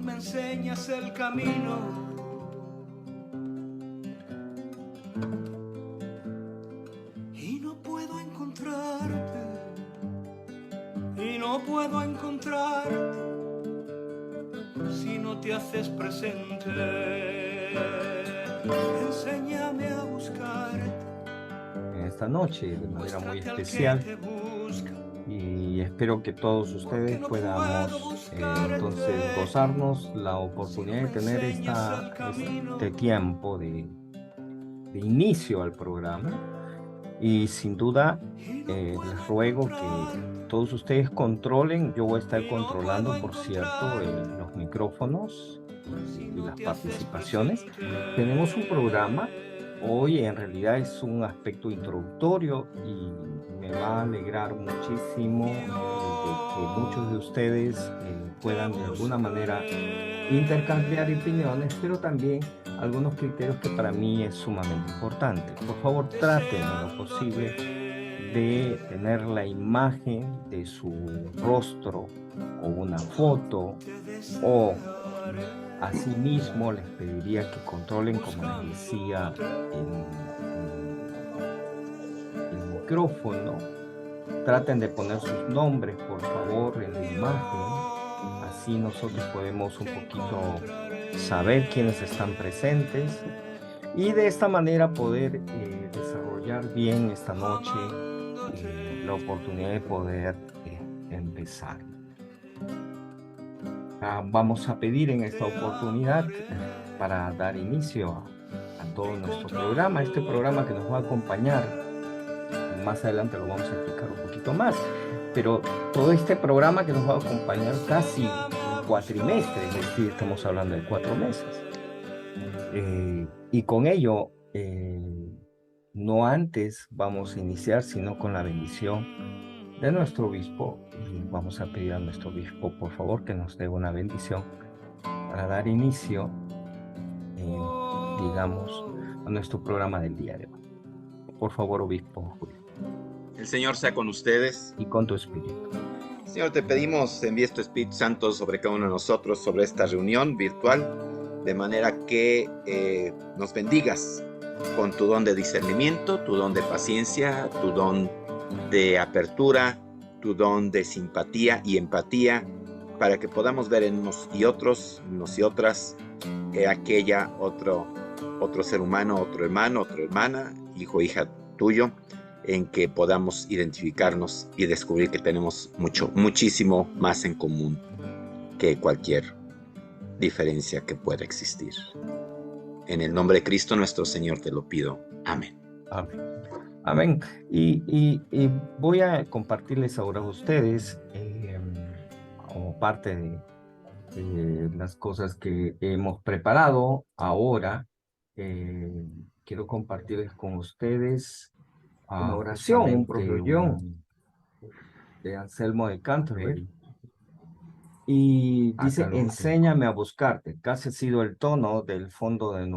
no me enseñas el camino. Y no puedo encontrarte, y no puedo encontrarte si no te haces presente. Enséñame a buscarte En esta noche de manera muy especial, y espero que todos ustedes podamos entonces gozarnos la oportunidad de tener este tiempo de inicio al programa. Y sin duda les ruego que todos ustedes controlen. Yo voy a estar controlando, por cierto, los micrófonos y las participaciones. Tenemos un programa. Hoy en realidad es un aspecto introductorio y me va a alegrar muchísimo el de que muchos de ustedes puedan de alguna manera intercambiar opiniones, pero también algunos criterios que para mí es sumamente importante. Por favor, traten en lo posible de tener la imagen de su rostro o una foto, o asimismo les pediría que controlen, como les decía, el micrófono. Traten de poner sus nombres, por favor, en la imagen. Así nosotros podemos un poquito saber quiénes están presentes y de esta manera poder desarrollar bien esta noche la oportunidad de poder empezar. Vamos a pedir en esta oportunidad para dar inicio a todo nuestro programa, este programa que nos va a acompañar. Más adelante lo vamos a explicar un poquito más, pero todo este programa que nos va a acompañar casi un cuatrimestre, es decir, estamos hablando de 4 meses. Y con ello, no antes vamos a iniciar, sino con la bendición de nuestro obispo, y vamos a pedir a nuestro obispo, por favor, que nos dé una bendición para dar inicio, digamos, a nuestro programa del día de hoy. Por favor, obispo Julio. El Señor sea con ustedes. Y con tu espíritu. Señor, te pedimos, envíes tu Espíritu Santo sobre cada uno de nosotros, sobre esta reunión virtual, de manera que nos bendigas con tu don de discernimiento, tu don de paciencia, tu don de apertura, tu don de simpatía y empatía, para que podamos ver en unos y otros, unos y otras, otro ser humano, otro hermano, otra hermana, hijo, hija tuyo, en que podamos identificarnos y descubrir que tenemos muchísimo más en común que cualquier diferencia que pueda existir. En el nombre de Cristo nuestro Señor te lo pido. Amén. Amén. Amén. Y voy a compartirles ahora a ustedes, como parte de las cosas que hemos preparado ahora, quiero compartirles con ustedes una oración, un profesión de Anselmo de Canterbury. Y dice, enséñame a buscarte. Casi ha sido el tono del fondo de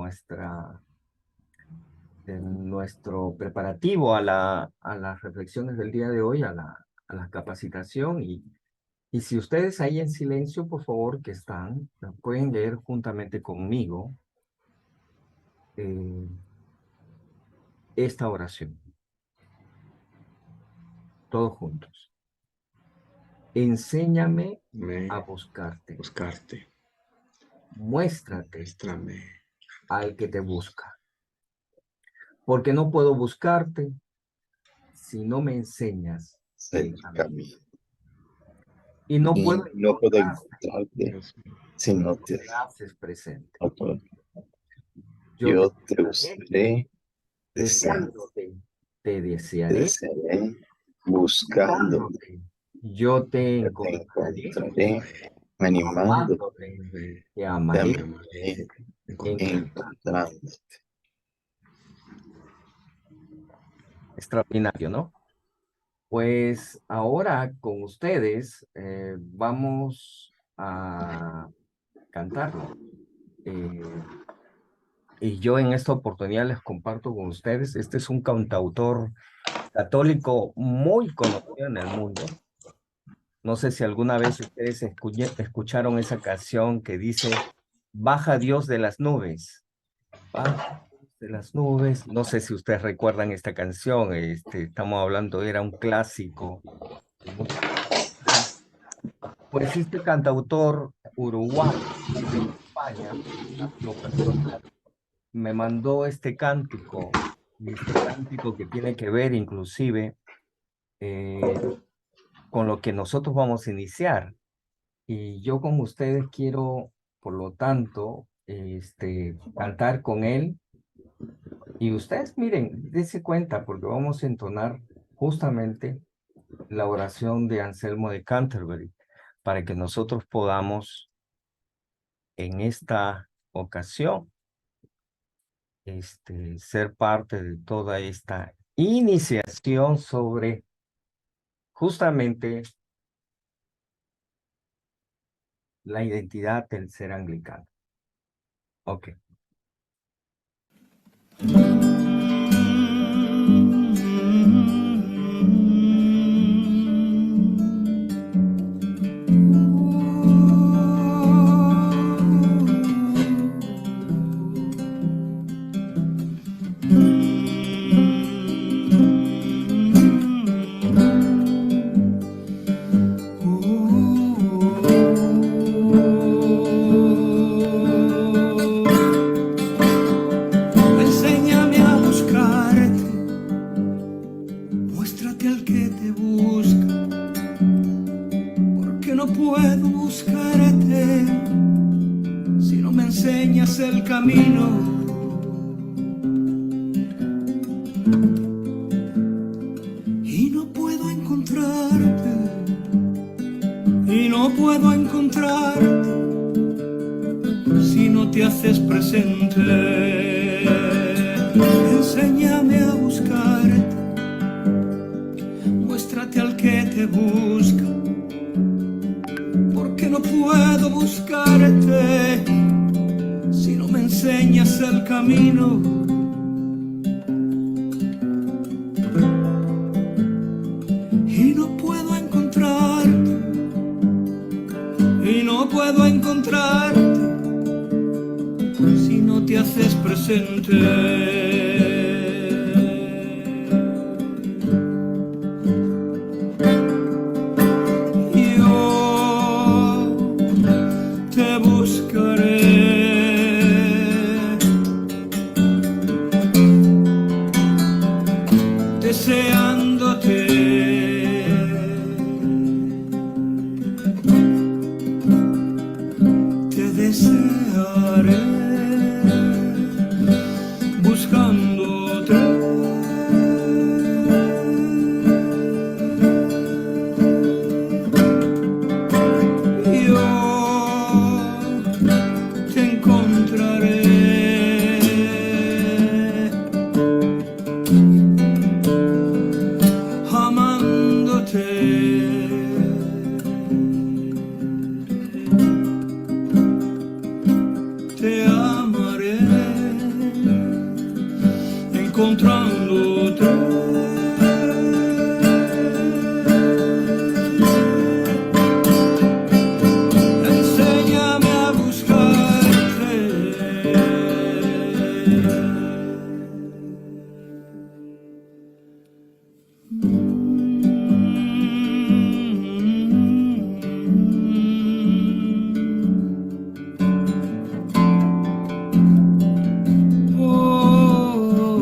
nuestro preparativo a las reflexiones del día de hoy, a la capacitación. Y si ustedes ahí en silencio, por favor, que están, pueden leer juntamente conmigo esta oración. Todos juntos. Enséñame a buscarte. Muéstrate al que te busca. Porque no puedo buscarte si no me enseñas el camino. Y no puedo encontrarte si no te haces presente. Yo te buscaré, deseándote, te desearé, buscándote. Yo te encontraré, animándote, te amaré, encontrándote. Extraordinario, ¿no? Pues ahora con ustedes vamos a cantarlo. Y yo en esta oportunidad les comparto con ustedes, este es un cantautor católico muy conocido en el mundo. No sé si alguna vez ustedes escucharon esa canción que dice, baja Dios de las nubes. Baja Dios de las nubes. No sé si ustedes recuerdan esta canción. Estamos hablando, era un clásico de música. Pues este cantautor uruguayo de España, lo personal, me mandó este cántico, y este cántico que tiene que ver inclusive con lo que nosotros vamos a iniciar. Y yo con ustedes quiero, por lo tanto, cantar con él. Y ustedes, miren, dense cuenta, porque vamos a entonar justamente la oración de Anselmo de Canterbury, para que nosotros podamos, en esta ocasión, ser parte de toda esta iniciación sobre justamente la identidad del ser anglicano. Ok. Enséñame a buscarte, muéstrate al que te busca, porque no puedo buscarte si no me enseñas el camino. Y no puedo encontrarte, y no puedo encontrarte si no te haces presente. Enséñame a buscarte, muéstrate al que te busca, porque no puedo buscarte si no me enseñas el camino. Y no puedo encontrarte, y no puedo encontrarte si no te haces presente. Yo te buscaré, deseándote. Te desearé, buscándote. Yo te encontraré, amándote. Te amaré, encontrándote. Enséñame a buscarte. Oh,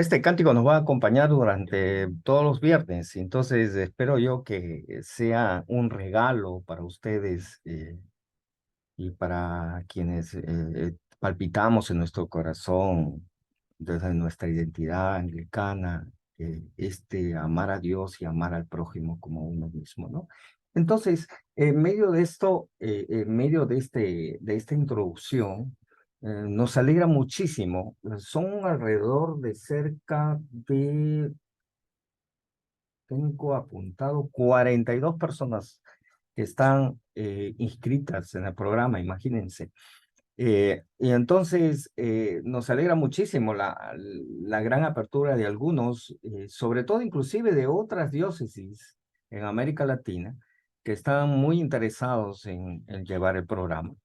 Este cántico nos va a acompañar durante todos los viernes, entonces espero yo que sea un regalo para ustedes y para quienes palpitamos en nuestro corazón desde nuestra identidad anglicana, amar a Dios y amar al prójimo como uno mismo, ¿no? Entonces, en medio de esto, en medio de esta introducción, nos alegra muchísimo. Son alrededor de cerca de, tengo apuntado, 42 personas que están inscritas en el programa, imagínense. Y entonces nos alegra muchísimo la gran apertura de algunos, sobre todo inclusive de otras diócesis en América Latina, que están muy interesados en llevar el programa.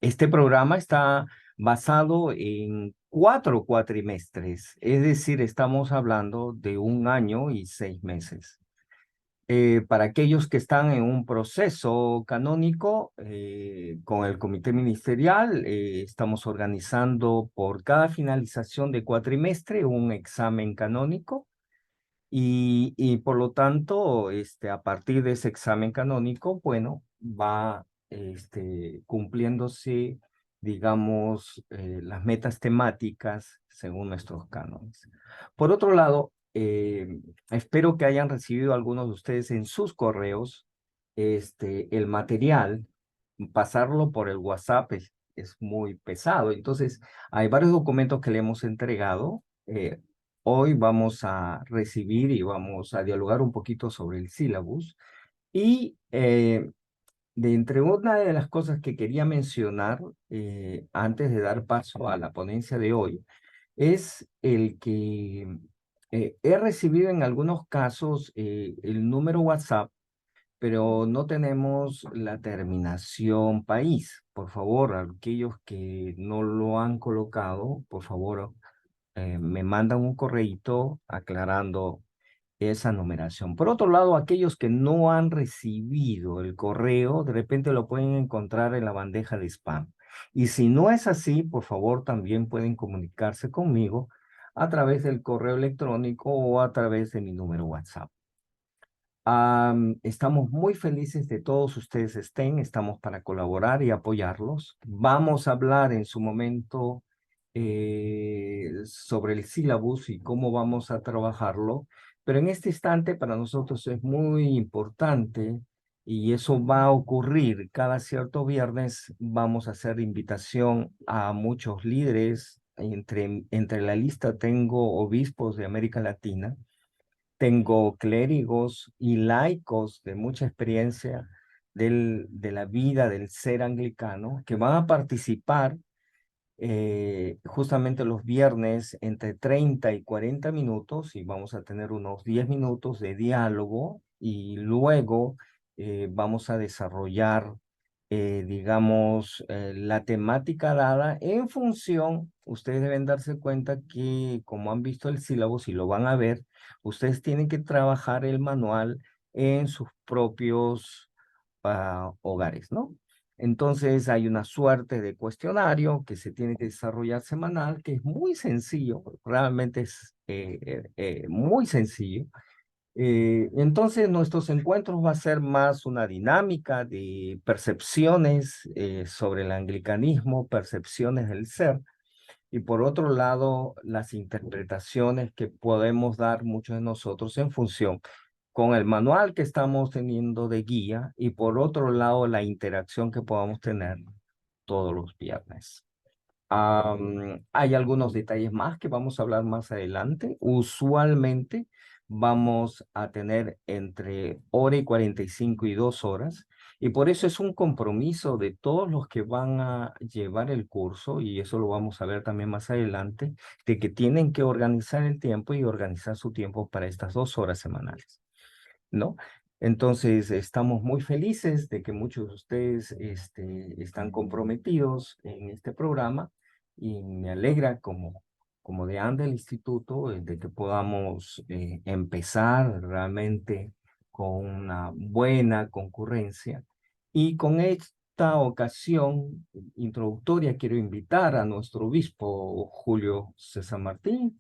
Este programa está basado en 4 cuatrimestres, es decir, estamos hablando de 1 año y 6 meses. Para aquellos que están en un proceso canónico con el comité ministerial, estamos organizando por cada finalización de cuatrimestre un examen canónico y por lo tanto, a partir de ese examen canónico, bueno, va cumpliéndose, digamos, las metas temáticas según nuestros cánones. Por otro lado, espero que hayan recibido algunos de ustedes en sus correos el material. Pasarlo por el WhatsApp es muy pesado. Entonces, hay varios documentos que le hemos entregado. Hoy vamos a recibir y vamos a dialogar un poquito sobre el sílabus. Y de entre una de las cosas que quería mencionar antes de dar paso a la ponencia de hoy, es el que he recibido en algunos casos el número WhatsApp, pero no tenemos la terminación país. Por favor, aquellos que no lo han colocado, por favor, me mandan un correíto aclarando esa numeración. Por otro lado, aquellos que no han recibido el correo, de repente lo pueden encontrar en la bandeja de spam. Y si no es así, por favor, también pueden comunicarse conmigo a través del correo electrónico o a través de mi número WhatsApp. Estamos muy felices de todos ustedes estamos para colaborar y apoyarlos. Vamos a hablar en su momento sobre el sílabus y cómo vamos a trabajarlo, pero en este instante para nosotros es muy importante y eso va a ocurrir cada cierto viernes. Vamos a hacer invitación a muchos líderes. Entre la lista tengo obispos de América Latina. Tengo clérigos y laicos de mucha experiencia de la vida del ser anglicano que van a participar justamente los viernes entre 30 y 40 minutos y vamos a tener unos 10 minutos de diálogo y luego vamos a desarrollar, digamos, la temática dada en función. Ustedes deben darse cuenta que como han visto el sílabo, si lo van a ver, ustedes tienen que trabajar el manual en sus propios hogares, ¿no? Entonces hay una suerte de cuestionario que se tiene que desarrollar semanal, que es muy sencillo, realmente es muy sencillo. Entonces nuestros encuentros va a ser más una dinámica de percepciones sobre el anglicanismo, percepciones del ser, y por otro lado las interpretaciones que podemos dar muchos de nosotros en función con el manual que estamos teniendo de guía y por otro lado la interacción que podamos tener todos los viernes. Hay algunos detalles más que vamos a hablar más adelante. Usualmente vamos a tener entre 1 hora y 45 y 2 horas. Y por eso es un compromiso de todos los que van a llevar el curso, y eso lo vamos a ver también más adelante, de que tienen que organizar el tiempo y organizar su tiempo para estas 2 horas semanales, ¿no? Entonces, estamos muy felices de que muchos de ustedes están comprometidos en este programa y me alegra como deán del instituto de que podamos empezar realmente con una buena concurrencia. Y con esta ocasión introductoria quiero invitar a nuestro obispo Julio César Martín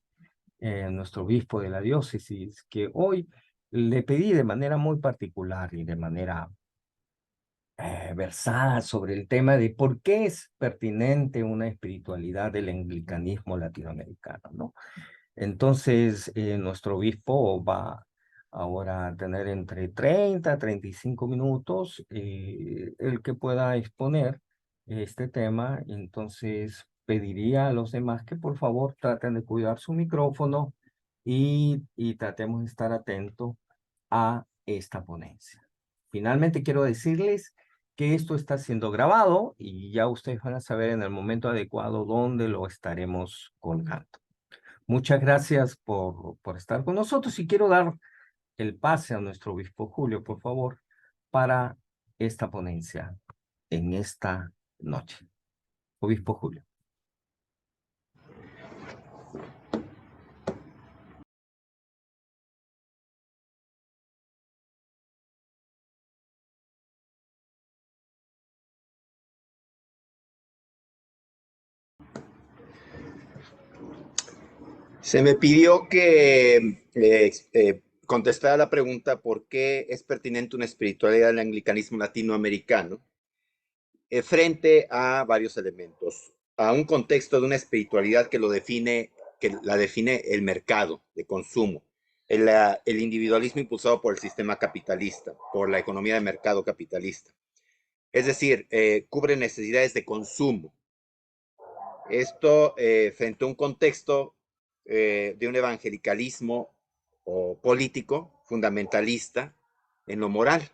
nuestro obispo de la diócesis, que hoy le pedí de manera muy particular y de manera versada sobre el tema de por qué es pertinente una espiritualidad del anglicanismo latinoamericano, ¿no? Entonces, nuestro obispo va ahora a tener entre 30 a 35 minutos el que pueda exponer este tema. Entonces, pediría a los demás que por favor traten de cuidar su micrófono y tratemos de estar atentos a esta ponencia. Finalmente, quiero decirles que esto está siendo grabado y ya ustedes van a saber en el momento adecuado dónde lo estaremos colgando. Muchas gracias por estar con nosotros y quiero dar el pase a nuestro obispo Julio, por favor, para esta ponencia en esta noche. Obispo Julio. Se me pidió que contestara la pregunta por qué es pertinente una espiritualidad del anglicanismo latinoamericano frente a varios elementos, a un contexto de una espiritualidad que la define el mercado de consumo, el individualismo impulsado por el sistema capitalista, por la economía de mercado capitalista. Es decir, cubre necesidades de consumo. Esto frente a un contexto de un evangelicalismo o político fundamentalista en lo moral,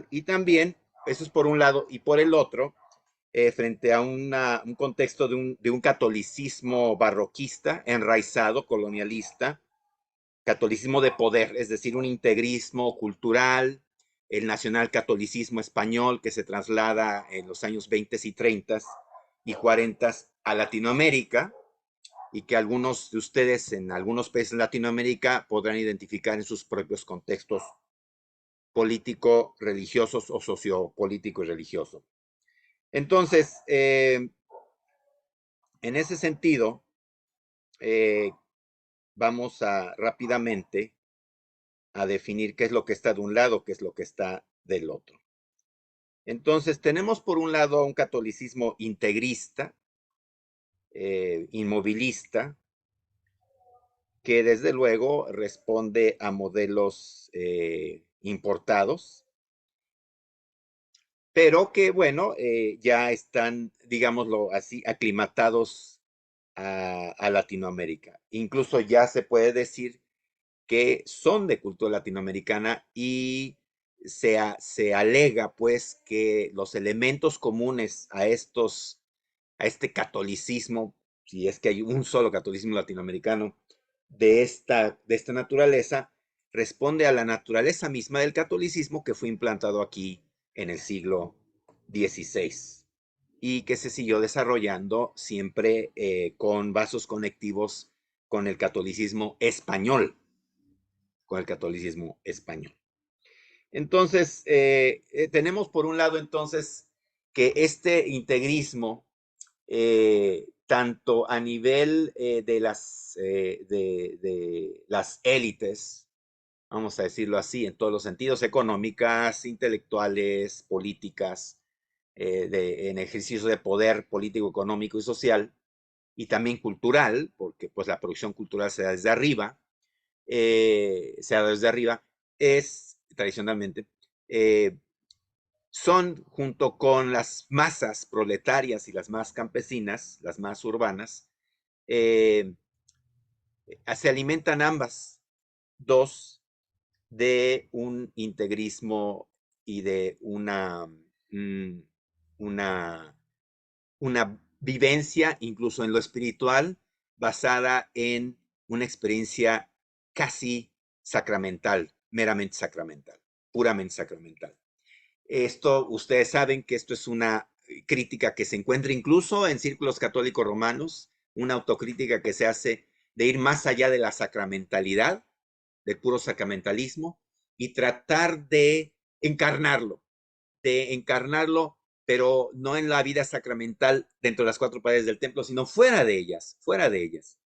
y también, eso es por un lado, y por el otro, frente a un contexto de un catolicismo barroquista, enraizado, colonialista, catolicismo de poder, es decir, un integrismo cultural, el nacionalcatolicismo español que se traslada en los años 20 y 30 y 40 a Latinoamérica, y que algunos de ustedes en algunos países de Latinoamérica podrán identificar en sus propios contextos político-religiosos o sociopolítico y religioso. Entonces, en ese sentido, vamos a rápidamente a definir qué es lo que está de un lado, qué es lo que está del otro. Entonces, tenemos por un lado un catolicismo integrista, inmovilista, que desde luego responde a modelos importados, pero que, bueno, ya están, digámoslo así, aclimatados a Latinoamérica. Incluso ya se puede decir que son de cultura latinoamericana y se alega, pues, que los elementos comunes a este catolicismo, si es que hay un solo catolicismo latinoamericano, de esta naturaleza, responde a la naturaleza misma del catolicismo que fue implantado aquí en el siglo XVI y que se siguió desarrollando siempre con vasos conectivos con el catolicismo español, Entonces, tenemos por un lado entonces que este integrismo, tanto a nivel de las élites, vamos a decirlo así, en todos los sentidos, económicas, intelectuales, políticas, en ejercicio de poder político, económico y social, y también cultural, porque pues la producción cultural se da desde arriba, es tradicionalmente, son junto con las masas proletarias y las más campesinas, las más urbanas, se alimentan ambas dos de un integrismo y de una vivencia, incluso en lo espiritual, basada en una experiencia casi sacramental, meramente sacramental, puramente sacramental. Esto, ustedes saben que esto es una crítica que se encuentra incluso en círculos católicos romanos, una autocrítica que se hace de ir más allá de la sacramentalidad, del puro sacramentalismo, y tratar de encarnarlo, pero no en la vida sacramental dentro de las cuatro paredes del templo, sino fuera de ellas, fuera de ellas.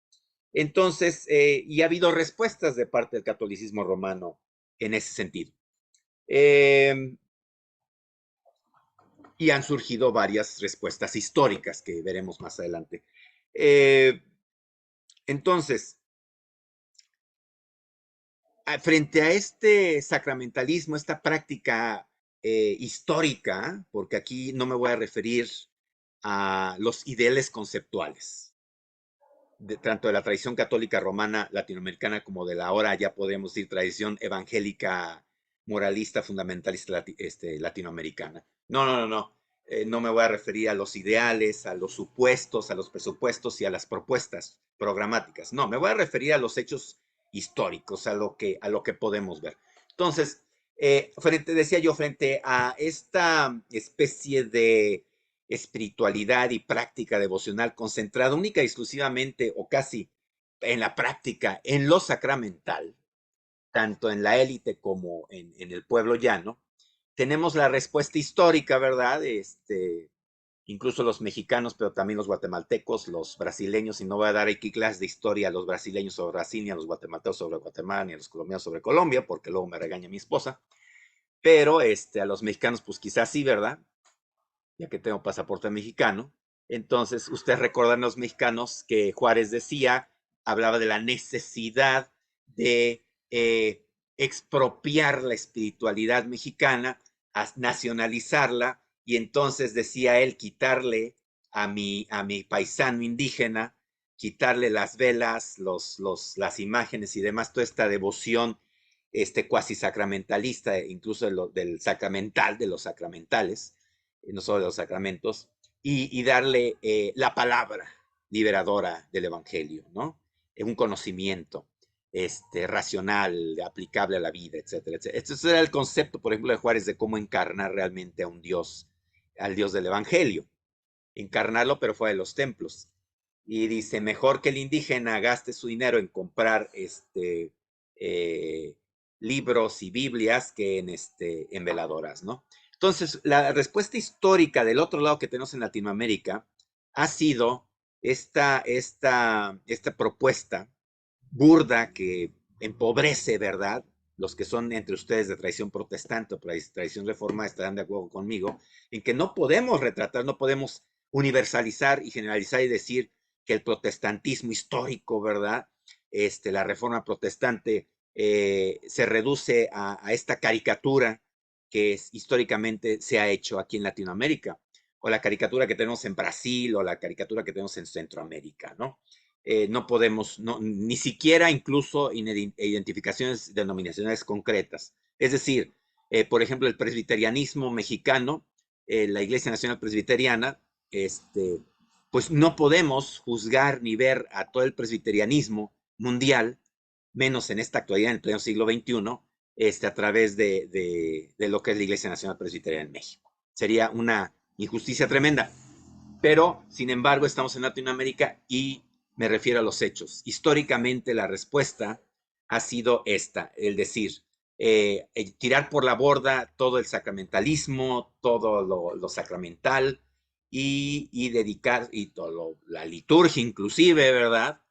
Entonces, y ha habido respuestas de parte del catolicismo romano en ese sentido. Y han surgido varias respuestas históricas que veremos más adelante. Entonces, frente a este sacramentalismo, esta práctica histórica, porque aquí no me voy a referir a los ideales conceptuales, tanto de la tradición católica romana latinoamericana como de la ahora ya podemos decir tradición evangélica moralista fundamentalista latinoamericana. No. No me voy a referir a los ideales, a los supuestos, a los presupuestos y a las propuestas programáticas. No, me voy a referir a los hechos históricos, a lo que podemos ver. Entonces, decía yo, frente a esta especie de espiritualidad y práctica devocional concentrada única y exclusivamente o casi en la práctica, en lo sacramental, tanto en la élite como en el pueblo llano, tenemos la respuesta histórica, ¿verdad? Incluso los mexicanos, pero también los guatemaltecos, los brasileños, y no voy a dar aquí clases de historia a los brasileños sobre Brasil, ni a los guatemaltecos sobre Guatemala, ni a los colombianos sobre Colombia, porque luego me regaña mi esposa, pero a los mexicanos, pues quizás sí, ¿verdad? Ya que tengo pasaporte mexicano. Entonces, ustedes recordan los mexicanos que Juárez decía, hablaba de la necesidad de expropiar la espiritualidad mexicana, nacionalizarla, y entonces decía él, quitarle a mi paisano indígena, quitarle las velas, las imágenes y demás, toda esta devoción cuasi sacramentalista, incluso del sacramental, de los sacramentales, no solo de los sacramentos, y darle la palabra liberadora del Evangelio, ¿no? Un conocimiento racional, aplicable a la vida, etcétera, etcétera. Este era el concepto, por ejemplo, de Juárez de cómo encarnar realmente a un Dios, al Dios del Evangelio. Encarnarlo, pero fuera de los templos. Y dice, mejor que el indígena gaste su dinero en comprar libros y Biblias que en veladoras, ¿no? Entonces, la respuesta histórica del otro lado que tenemos en Latinoamérica ha sido esta propuesta burda que empobrece, ¿verdad? Los que son entre ustedes de tradición protestante o tradición reformada estarán de acuerdo conmigo, en que no podemos retratar, no podemos universalizar y generalizar y decir que el protestantismo histórico, ¿verdad? La reforma protestante se reduce a esta caricatura que históricamente se ha hecho aquí en Latinoamérica, o la caricatura que tenemos en Brasil, o la caricatura que tenemos en Centroamérica, ¿no? No podemos, ni siquiera incluso identificaciones denominacionales concretas. Es decir, por ejemplo, el presbiterianismo mexicano, la Iglesia Nacional Presbiteriana, pues no podemos juzgar ni ver a todo el presbiterianismo mundial, menos en esta actualidad, en el pleno siglo XXI, a través de lo que es la Iglesia Nacional Presbiteriana en México. Sería una injusticia tremenda. Pero, sin embargo, estamos en Latinoamérica y me refiero a los hechos. Históricamente la respuesta ha sido esta, el decir, tirar por la borda todo el sacramentalismo, todo lo sacramental y dedicar, y todo la liturgia inclusive, ¿verdad?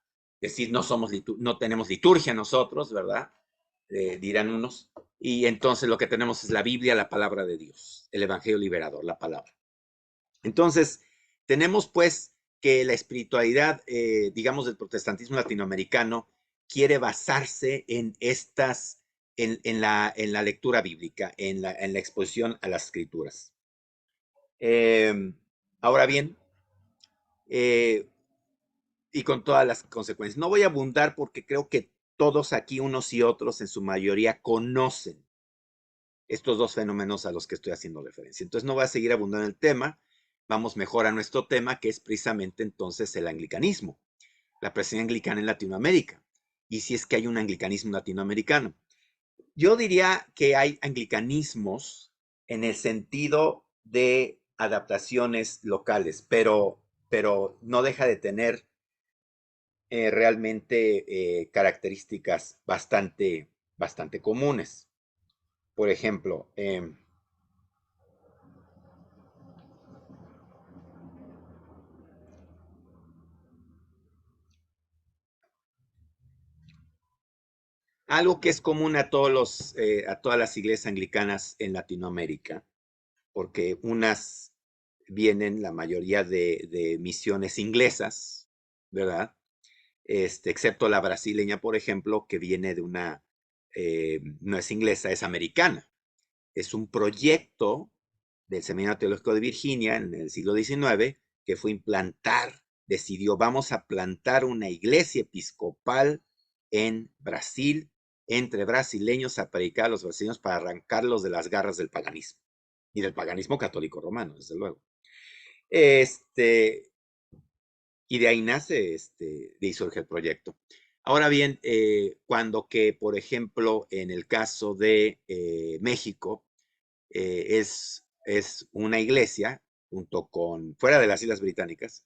Decir, no tenemos liturgia nosotros, ¿verdad? Dirán unos. Y entonces lo que tenemos es la Biblia, la palabra de Dios, el Evangelio liberador, la palabra. Entonces, tenemos pues que la espiritualidad, digamos, del protestantismo latinoamericano quiere basarse en la lectura bíblica, en la exposición a las escrituras. Ahora bien, y con todas las consecuencias. No voy a abundar porque creo que todos aquí, unos y otros, en su mayoría, conocen estos dos fenómenos a los que estoy haciendo referencia. Entonces no voy a seguir abundando en el tema, vamos mejor a nuestro tema, que es precisamente entonces el anglicanismo, la presencia anglicana en Latinoamérica, y si es que hay un anglicanismo latinoamericano. Yo diría que hay anglicanismos en el sentido de adaptaciones locales, pero no deja de tener realmente características bastante comunes. Por ejemplo, algo que es común a a todas las iglesias anglicanas en Latinoamérica, porque unas vienen, la mayoría de misiones inglesas, ¿verdad? Excepto la brasileña, por ejemplo, que viene de no es inglesa, es americana. Es un proyecto del Seminario Teológico de Virginia en el siglo XIX, que fue decidió, vamos a plantar una iglesia episcopal en Brasil, entre brasileños, a predicar a los brasileños para arrancarlos de las garras del paganismo, y del paganismo católico romano, desde luego. Y de ahí nace, de ahí surge el proyecto. Ahora bien, por ejemplo, en el caso de México, es una iglesia, fuera de las Islas Británicas,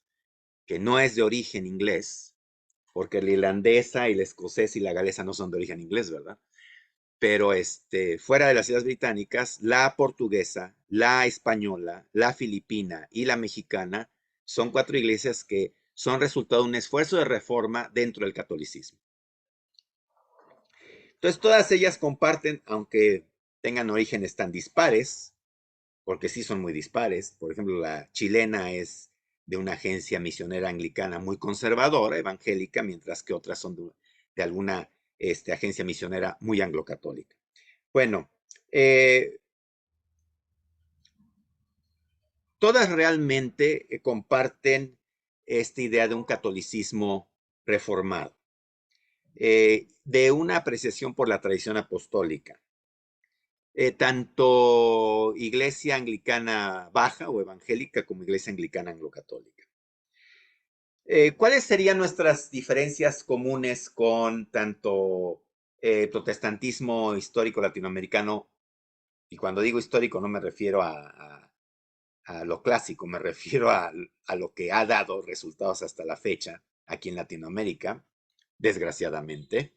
que no es de origen inglés, porque la irlandesa y la escocesa y la galesa no son de origen inglés, ¿verdad? Pero fuera de las Islas Británicas, la portuguesa, la española, la filipina y la mexicana son 4 iglesias que son resultado de un esfuerzo de reforma dentro del catolicismo. Entonces, todas ellas comparten, aunque tengan orígenes tan dispares, porque sí son muy dispares. Por ejemplo, la chilena es de una agencia misionera anglicana muy conservadora, evangélica, mientras que otras son de alguna agencia misionera muy anglo-católica. Bueno, todas realmente comparten esta idea de un catolicismo reformado, de una apreciación por la tradición apostólica. Tanto iglesia anglicana baja o evangélica como iglesia anglicana anglo-católica. ¿Cuáles serían nuestras diferencias comunes con tanto protestantismo histórico latinoamericano? Y cuando digo histórico no me refiero a lo clásico, me refiero a lo que ha dado resultados hasta la fecha aquí en Latinoamérica, desgraciadamente,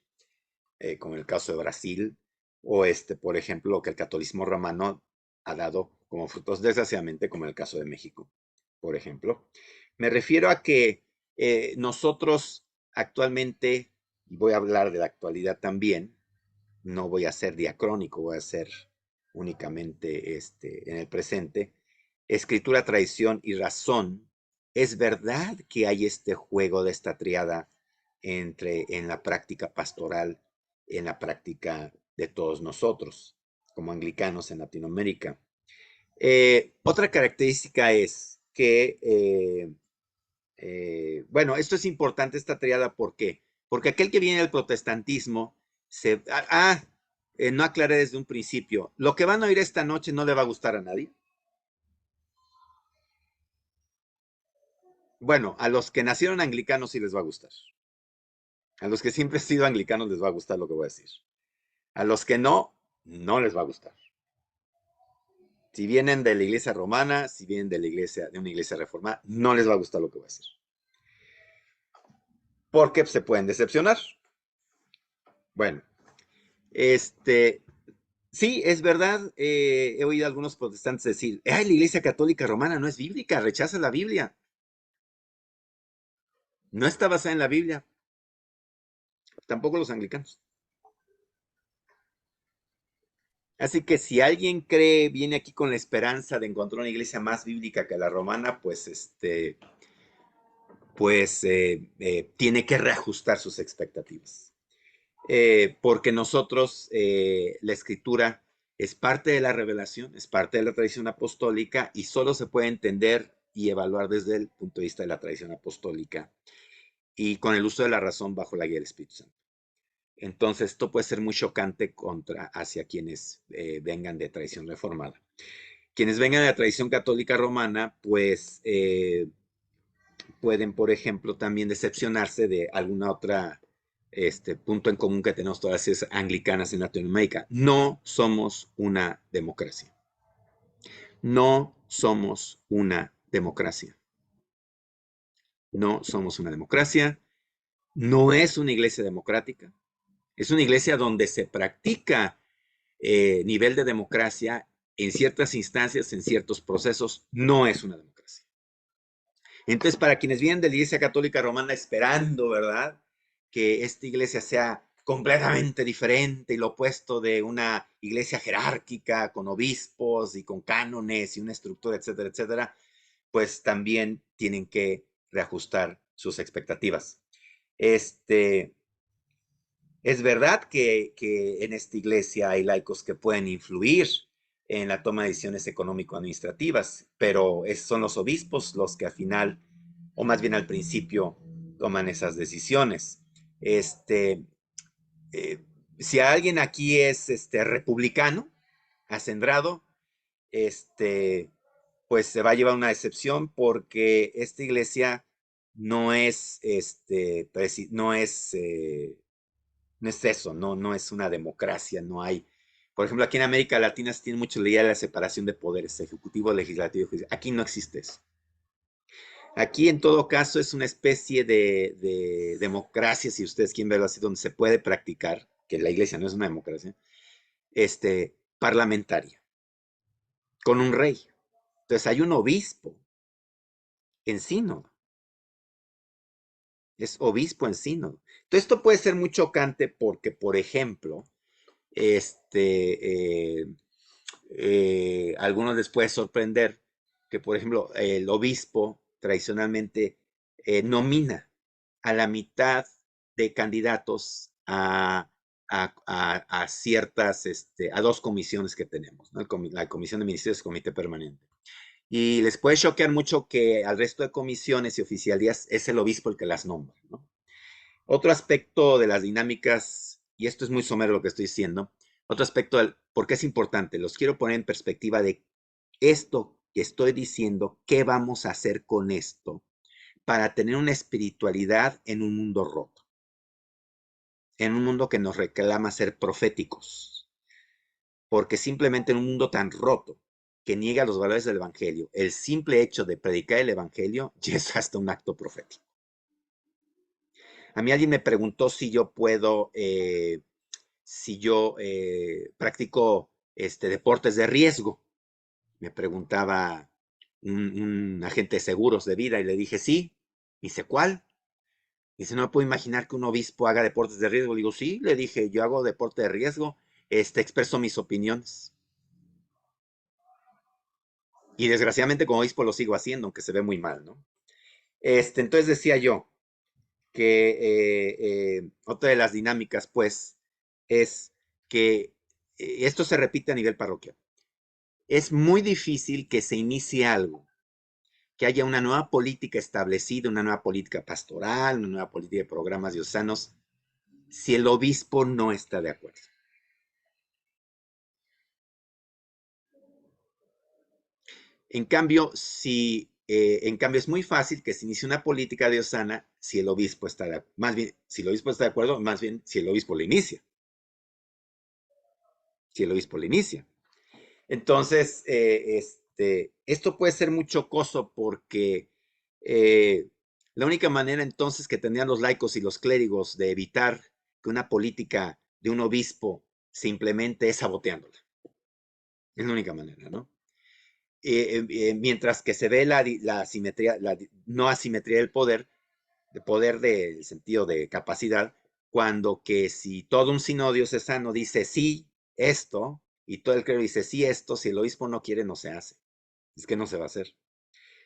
como en el caso de Brasil, o por ejemplo, lo que el catolicismo romano ha dado como frutos, desgraciadamente, como en el caso de México, por ejemplo. Me refiero a que nosotros actualmente, y voy a hablar de la actualidad también, no voy a ser diacrónico, voy a ser únicamente en el presente, escritura, tradición y razón. Es verdad que hay este juego de esta triada en la práctica pastoral, en la práctica de todos nosotros, como anglicanos en Latinoamérica. Otra característica es que, bueno, esto es importante, esta triada, ¿por qué? Porque aquel que viene del protestantismo, no aclaré desde un principio, lo que van a oír esta noche no le va a gustar a nadie. Bueno, a los que nacieron anglicanos sí les va a gustar. A los que siempre han sido anglicanos les va a gustar lo que voy a decir. A los que no, no les va a gustar. Si vienen de la iglesia romana, si vienen de una iglesia reformada, no les va a gustar lo que voy a decir. Porque se pueden decepcionar. Bueno, sí, es verdad, he oído a algunos protestantes decir, la iglesia católica romana no es bíblica, rechaza la Biblia. No está basada en la Biblia. Tampoco los anglicanos. Así que si alguien viene aquí con la esperanza de encontrar una iglesia más bíblica que la romana, pues tiene que reajustar sus expectativas. Porque nosotros, la escritura es parte de la revelación, es parte de la tradición apostólica y solo se puede entender y evaluar desde el punto de vista de la tradición apostólica y con el uso de la razón bajo la guía del Espíritu Santo. Entonces, esto puede ser muy chocante hacia quienes vengan de tradición reformada. Quienes vengan de la tradición católica romana, pues pueden, por ejemplo, también decepcionarse de alguna otra punto en común que tenemos todas las anglicanas en Latinoamérica. No somos una democracia. No somos una democracia. No somos una democracia. No es una iglesia democrática. Es una iglesia donde se practica nivel de democracia en ciertas instancias, en ciertos procesos. No es una democracia. Entonces, para quienes vienen de la Iglesia Católica Romana esperando, ¿verdad?, que esta iglesia sea completamente diferente y lo opuesto de una iglesia jerárquica con obispos y con cánones y una estructura, etcétera, etcétera, pues también tienen que reajustar sus expectativas. Es verdad que en esta iglesia hay laicos que pueden influir en la toma de decisiones económico-administrativas, pero son los obispos los que al final, o más bien al principio, toman esas decisiones. Eh, si alguien aquí es republicano, acendrado, pues se va a llevar una decepción porque esta iglesia no es, no es eso, no es una democracia, no hay. Por ejemplo, aquí en América Latina se tiene mucho la idea de la separación de poderes, ejecutivo, legislativo, judicial. Aquí no existe eso. Aquí, en todo caso, es una especie de democracia, si ustedes quieren verlo así, donde se puede practicar, que la iglesia no es una democracia, parlamentaria, con un rey. Entonces hay un obispo en sínodo, es obispo en sínodo. Entonces esto puede ser muy chocante porque, por ejemplo, algunos les puede sorprender que, por ejemplo, el obispo tradicionalmente nomina a la mitad de candidatos a ciertas, a dos comisiones que tenemos, ¿no? La Comisión de Ministerios y el Comité Permanente. Y les puede choquear mucho que al resto de comisiones y oficialías es el obispo el que las nombra, ¿no? Otro aspecto de las dinámicas, y esto es muy somero lo que estoy diciendo, otro aspecto del por qué es importante, los quiero poner en perspectiva de esto que estoy diciendo, qué vamos a hacer con esto para tener una espiritualidad en un mundo roto, en un mundo que nos reclama ser proféticos, porque simplemente en un mundo tan roto que niega los valores del evangelio, el simple hecho de predicar el evangelio ya es hasta un acto profético. A mí alguien me preguntó si yo puedo, si yo practico deportes de riesgo. Me preguntaba un agente de seguros de vida y le dije, sí. Dice, ¿cuál? Dice, no me puedo imaginar que un obispo haga deportes de riesgo. Le digo, sí, le dije, yo hago deporte de riesgo, expreso mis opiniones. Y desgraciadamente como obispo lo sigo haciendo, aunque se ve muy mal, ¿no? Entonces decía yo que otra de las dinámicas, pues, es que esto se repite a nivel parroquial. Es muy difícil que se inicie algo, que haya una nueva política establecida, una nueva política pastoral, una nueva política de programas diocesanos, si el obispo no está de acuerdo. En cambio, en cambio es muy fácil que se inicie una política diocesana si el obispo está de acuerdo. Más bien, si el obispo está de acuerdo, más bien si el obispo lo inicia. Si el obispo lo inicia. Entonces, esto puede ser muy chocoso porque la única manera entonces que tendrían los laicos y los clérigos de evitar que una política de un obispo se implemente es saboteándola. Es la única manera, ¿no? Mientras que se ve la asimetría, la no asimetría del poder del sentido de capacidad, cuando que si todo un sínodo diocesano dice sí, esto, y todo el clero dice sí, esto, si el obispo no quiere, no se hace. Es que no se va a hacer.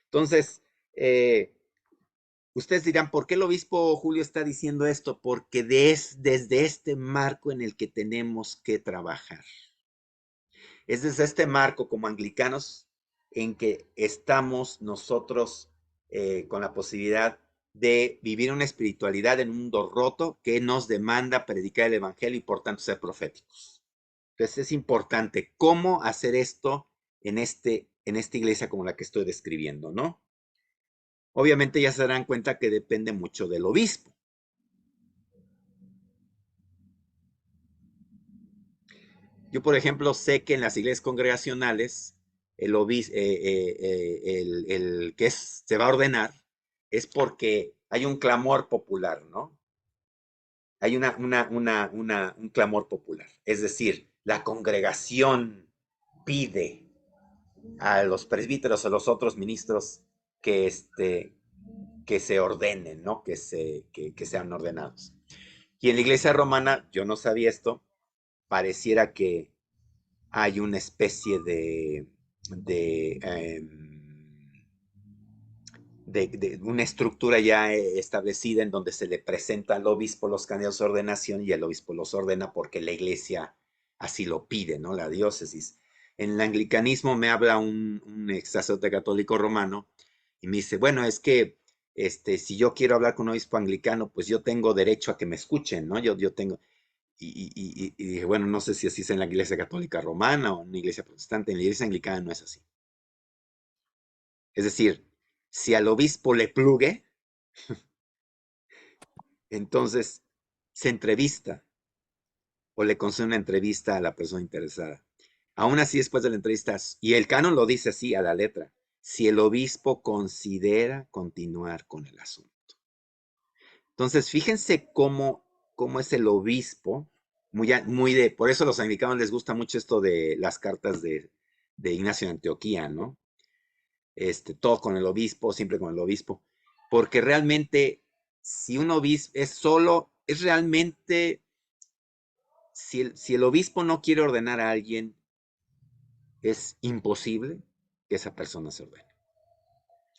Entonces, ustedes dirán, ¿por qué el obispo Julio está diciendo esto? Porque desde este marco en el que tenemos que trabajar. Es desde este marco como anglicanos en que estamos nosotros con la posibilidad de vivir una espiritualidad en un mundo roto que nos demanda predicar el evangelio y por tanto ser proféticos. Entonces es importante cómo hacer esto en esta iglesia como la que estoy describiendo, ¿no? Obviamente ya se darán cuenta que depende mucho del obispo. Yo, por ejemplo, sé que en las iglesias congregacionales el que se va a ordenar es porque hay un clamor popular, ¿no? Hay un clamor popular. Es decir, la congregación pide a los presbíteros o a los otros ministros que, que se ordenen, ¿no? Que sean ordenados. Y en la iglesia romana, yo no sabía esto, pareciera que hay una especie de una estructura ya establecida en donde se le presenta al obispo los candidatos a ordenación y el obispo los ordena porque la iglesia así lo pide, ¿no? La diócesis. En el anglicanismo me habla un ex sacerdote católico romano y me dice, bueno, es que si yo quiero hablar con un obispo anglicano, pues yo tengo derecho a que me escuchen, ¿no? Yo tengo, y dije, bueno, no sé si así es en la iglesia católica romana o en una iglesia protestante, en la iglesia anglicana no es así. Es decir, si al obispo le plugue, entonces se entrevista o le concede una entrevista a la persona interesada. Aún así, después de la entrevista, y el canon lo dice así a la letra, si el obispo considera continuar con el asunto. Entonces, fíjense cómo es el obispo, por eso a los anglicanos les gusta mucho esto de las cartas de Ignacio de Antioquía, ¿no? Todo con el obispo, siempre con el obispo, porque realmente, si un obispo es realmente, si el obispo no quiere ordenar a alguien, es imposible que esa persona se ordene.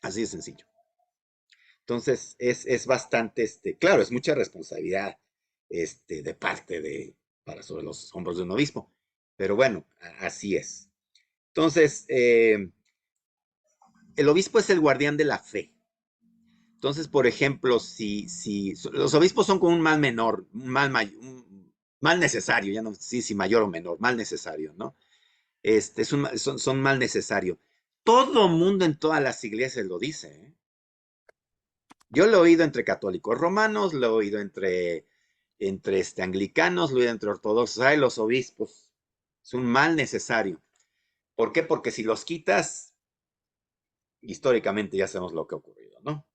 Así de sencillo. Entonces, es bastante, claro, es mucha responsabilidad, de parte para sobre los hombros de un obispo, pero bueno, así es. Entonces, el obispo es el guardián de la fe. Entonces, por ejemplo, si los obispos son como un mal menor, un mal necesario, ya no sé si mayor o menor, mal necesario, ¿no? Son mal necesario. Todo mundo en todas las iglesias lo dice, ¿eh? Yo lo he oído entre católicos romanos, lo he oído entre anglicanos, lo he oído entre ortodoxos. Ay, los obispos, es un mal necesario. ¿Por qué? Porque si los quitas, históricamente ya sabemos lo que ha ocurrido, ¿no?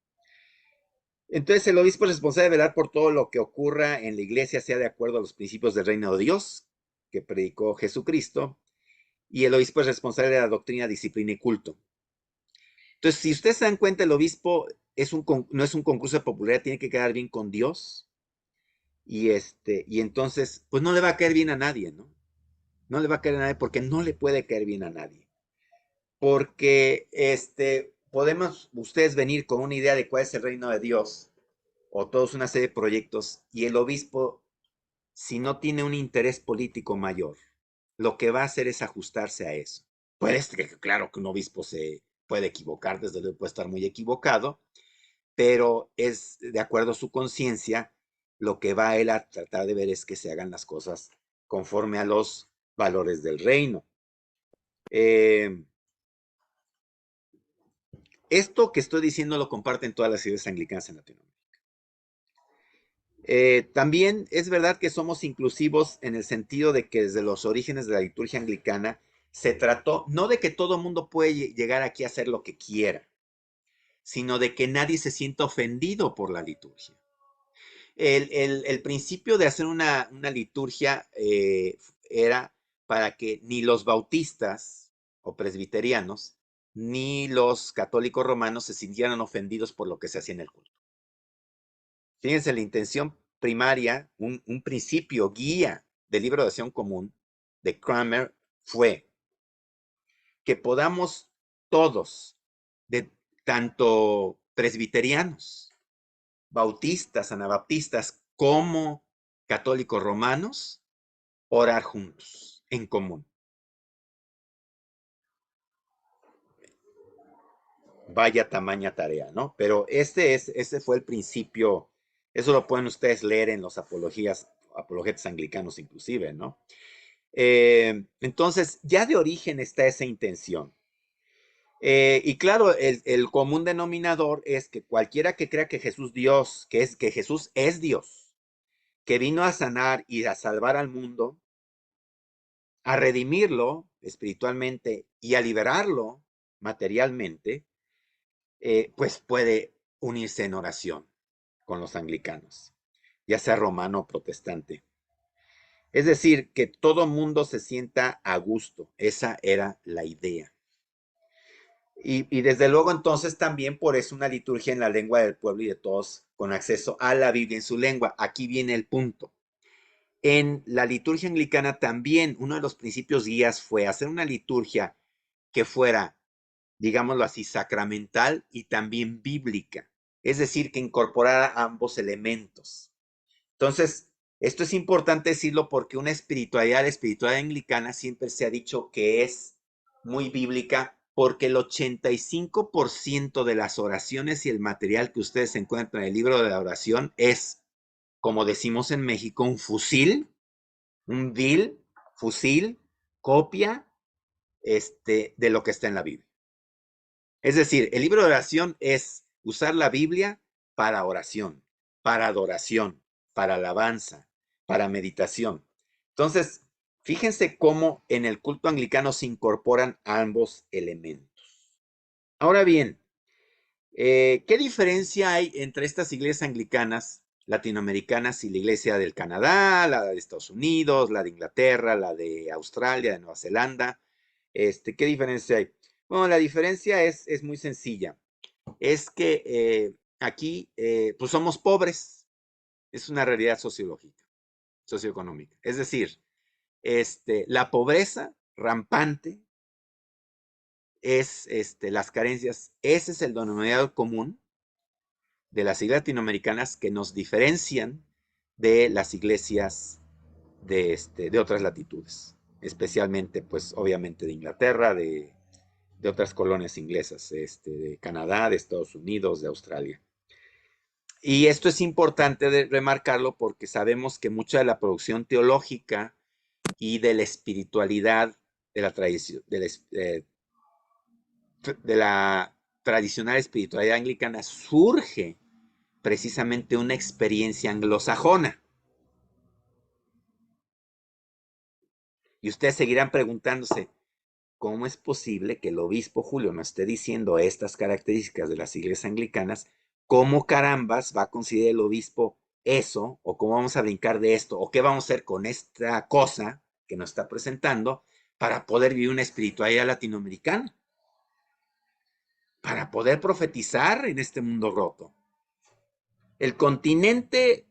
Entonces el obispo es responsable de velar por todo lo que ocurra en la iglesia, sea de acuerdo a los principios del reino de Dios que predicó Jesucristo, y el obispo es responsable de la doctrina, disciplina y culto. Entonces, si ustedes se dan cuenta, el obispo no es un concurso de popularidad, tiene que quedar bien con Dios, y entonces, pues no le va a caer bien a nadie, ¿no? No le va a caer a nadie porque no le puede caer bien a nadie. Porque, podemos ustedes venir con una idea de cuál es el reino de Dios, o todos una serie de proyectos, y el obispo, si no tiene un interés político mayor, lo que va a hacer es ajustarse a eso. Claro que un obispo se puede equivocar, desde luego puede estar muy equivocado, pero es de acuerdo a su conciencia, lo que va a él a tratar de ver es que se hagan las cosas conforme a los valores del reino. Esto que estoy diciendo lo comparten todas las iglesias anglicanas en Latinoamérica. También es verdad que somos inclusivos en el sentido de que desde los orígenes de la liturgia anglicana se trató no de que todo el mundo puede llegar aquí a hacer lo que quiera, sino de que nadie se sienta ofendido por la liturgia. El principio de hacer una liturgia era para que ni los bautistas o presbiterianos ni los católicos romanos se sintieran ofendidos por lo que se hacía en el culto. Fíjense, la intención primaria, un principio guía del libro de acción común de Cranmer fue que podamos todos, de tanto presbiterianos, bautistas, anabaptistas, como católicos romanos, orar juntos, en común. Vaya tamaña tarea, ¿no? Pero ese fue el principio, eso lo pueden ustedes leer en los apologetas anglicanos inclusive, ¿no? Entonces, ya de origen está esa intención. Y claro, el común denominador es que cualquiera que crea que que Jesús es Dios, que vino a sanar y a salvar al mundo, a redimirlo espiritualmente y a liberarlo materialmente, pues puede unirse en oración con los anglicanos, ya sea romano o protestante. Es decir, que todo mundo se sienta a gusto. Esa era la idea. Y desde luego entonces también por eso una liturgia en la lengua del pueblo y de todos con acceso a la Biblia en su lengua. Aquí viene el punto. En la liturgia anglicana también uno de los principios guías fue hacer una liturgia que fuera, digámoslo así, sacramental y también bíblica. Es decir, que incorporara ambos elementos. Entonces, esto es importante decirlo porque una espiritualidad, la espiritualidad anglicana siempre se ha dicho que es muy bíblica porque el 85% de las oraciones y el material que ustedes encuentran en el libro de la oración es, como decimos en México, un fusil, un fusil, copia de lo que está en la Biblia. Es decir, el libro de oración es usar la Biblia para oración, para adoración, para alabanza, para meditación. Entonces, fíjense cómo en el culto anglicano se incorporan ambos elementos. Ahora bien, ¿qué diferencia hay entre estas iglesias anglicanas latinoamericanas y la iglesia del Canadá, la de Estados Unidos, la de Inglaterra, la de Australia, de Nueva Zelanda? ¿Qué diferencia hay? Bueno, la diferencia es muy sencilla. Es que aquí pues somos pobres. Es una realidad sociológica, socioeconómica. Es decir, la pobreza rampante es las carencias. Ese es el denominador común de las iglesias latinoamericanas que nos diferencian de las iglesias de otras latitudes, especialmente, pues, obviamente de Inglaterra, de otras colonias inglesas, de Canadá, de Estados Unidos, de Australia. Y esto es importante de remarcarlo porque sabemos que mucha de la producción teológica y de la espiritualidad de la tradición, de la tradicional espiritualidad anglicana surge precisamente una experiencia anglosajona. Y ustedes seguirán preguntándose, ¿cómo es posible que el obispo Julio nos esté diciendo estas características de las iglesias anglicanas? ¿Cómo carambas va a considerar el obispo eso? ¿O cómo vamos a brincar de esto? ¿O qué vamos a hacer con esta cosa que nos está presentando para poder vivir una espiritualidad latinoamericana? Para poder profetizar en este mundo roto. El continente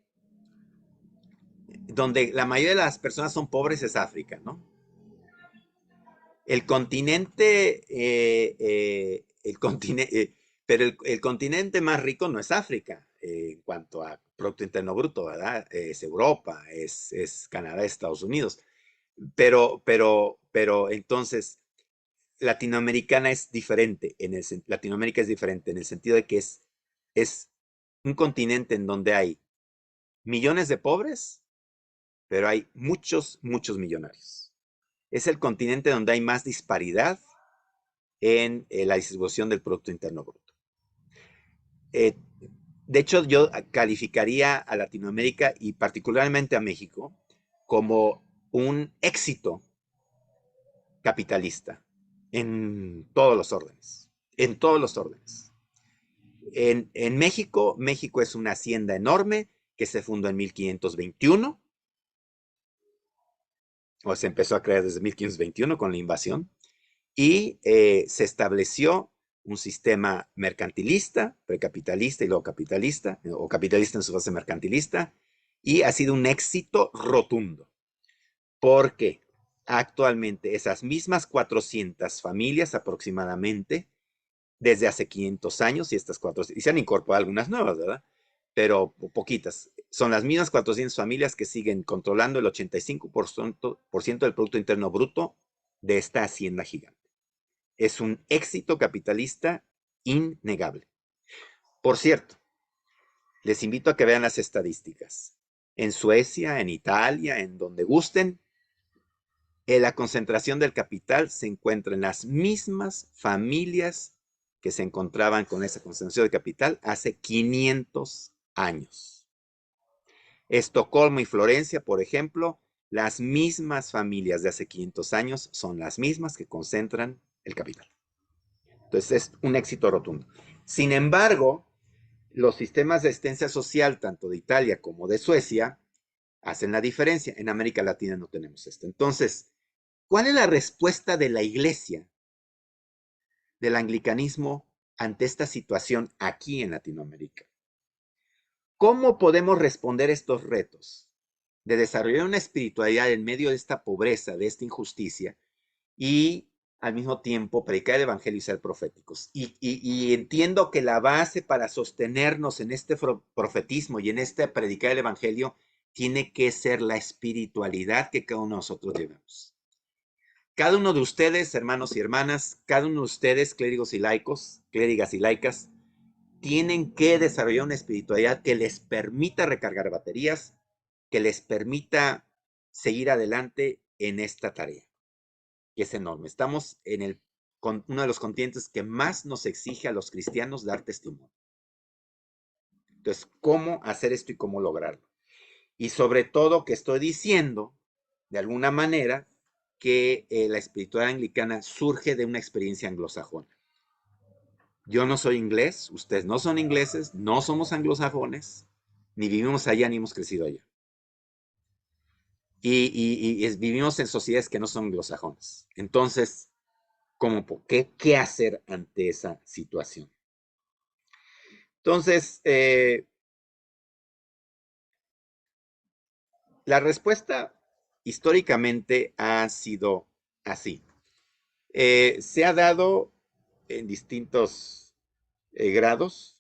donde la mayoría de las personas son pobres es África, ¿no? El continente, pero el continente más rico no es África en cuanto a Producto Interno Bruto, ¿verdad? Es Europa, es Canadá, Estados Unidos. Pero entonces, Latinoamérica es diferente en el sentido de que es un continente en donde hay millones de pobres, pero hay muchos, muchos millonarios. Es el continente donde hay más disparidad en la distribución del Producto Interno Bruto. De hecho, yo calificaría a Latinoamérica y particularmente a México como un éxito capitalista en todos los órdenes. En todos los órdenes. En México, México es una hacienda enorme que se fundó en 1521, o se empezó a crear desde 1521 con la invasión, y se estableció un sistema mercantilista, precapitalista y luego capitalista, o capitalista en su fase mercantilista, y ha sido un éxito rotundo, porque actualmente esas mismas 400 familias aproximadamente, desde hace 500 años, y estas 400, y se han incorporado algunas nuevas, ¿verdad? Pero poquitas. Son las mismas 400 familias que siguen controlando el 85% del Producto Interno Bruto de esta hacienda gigante. Es un éxito capitalista innegable. Por cierto, les invito a que vean las estadísticas. En Suecia, en Italia, en donde gusten, la concentración del capital se encuentra en las mismas familias que se encontraban con esa concentración de capital hace 500 años. Estocolmo y Florencia, por ejemplo, las mismas familias de hace 500 años son las mismas que concentran el capital. Entonces es un éxito rotundo. Sin embargo, los sistemas de asistencia social, tanto de Italia como de Suecia, hacen la diferencia. En América Latina no tenemos esto. Entonces, ¿cuál es la respuesta de la iglesia del anglicanismo ante esta situación aquí en Latinoamérica? ¿Cómo podemos responder estos retos de desarrollar una espiritualidad en medio de esta pobreza, de esta injusticia, y al mismo tiempo predicar el evangelio y ser proféticos? Y entiendo que la base para sostenernos en este profetismo y en este predicar el evangelio tiene que ser la espiritualidad que cada uno de nosotros llevamos. Cada uno de ustedes, hermanos y hermanas, cada uno de ustedes, clérigos y laicos, clérigas y laicas, tienen que desarrollar una espiritualidad que les permita recargar baterías, que les permita seguir adelante en esta tarea, que es enorme. Estamos en uno de los continentes que más nos exige a los cristianos dar testimonio. Entonces, ¿cómo hacer esto y cómo lograrlo? Y sobre todo que estoy diciendo, de alguna manera, que la espiritualidad anglicana surge de una experiencia anglosajona. Yo no soy inglés, ustedes no son ingleses, no somos anglosajones, ni vivimos allá ni hemos crecido allá. Vivimos en sociedades que no son anglosajonas. Entonces, ¿qué hacer ante esa situación? Entonces, la respuesta históricamente ha sido así. Se ha dado en distintos grados,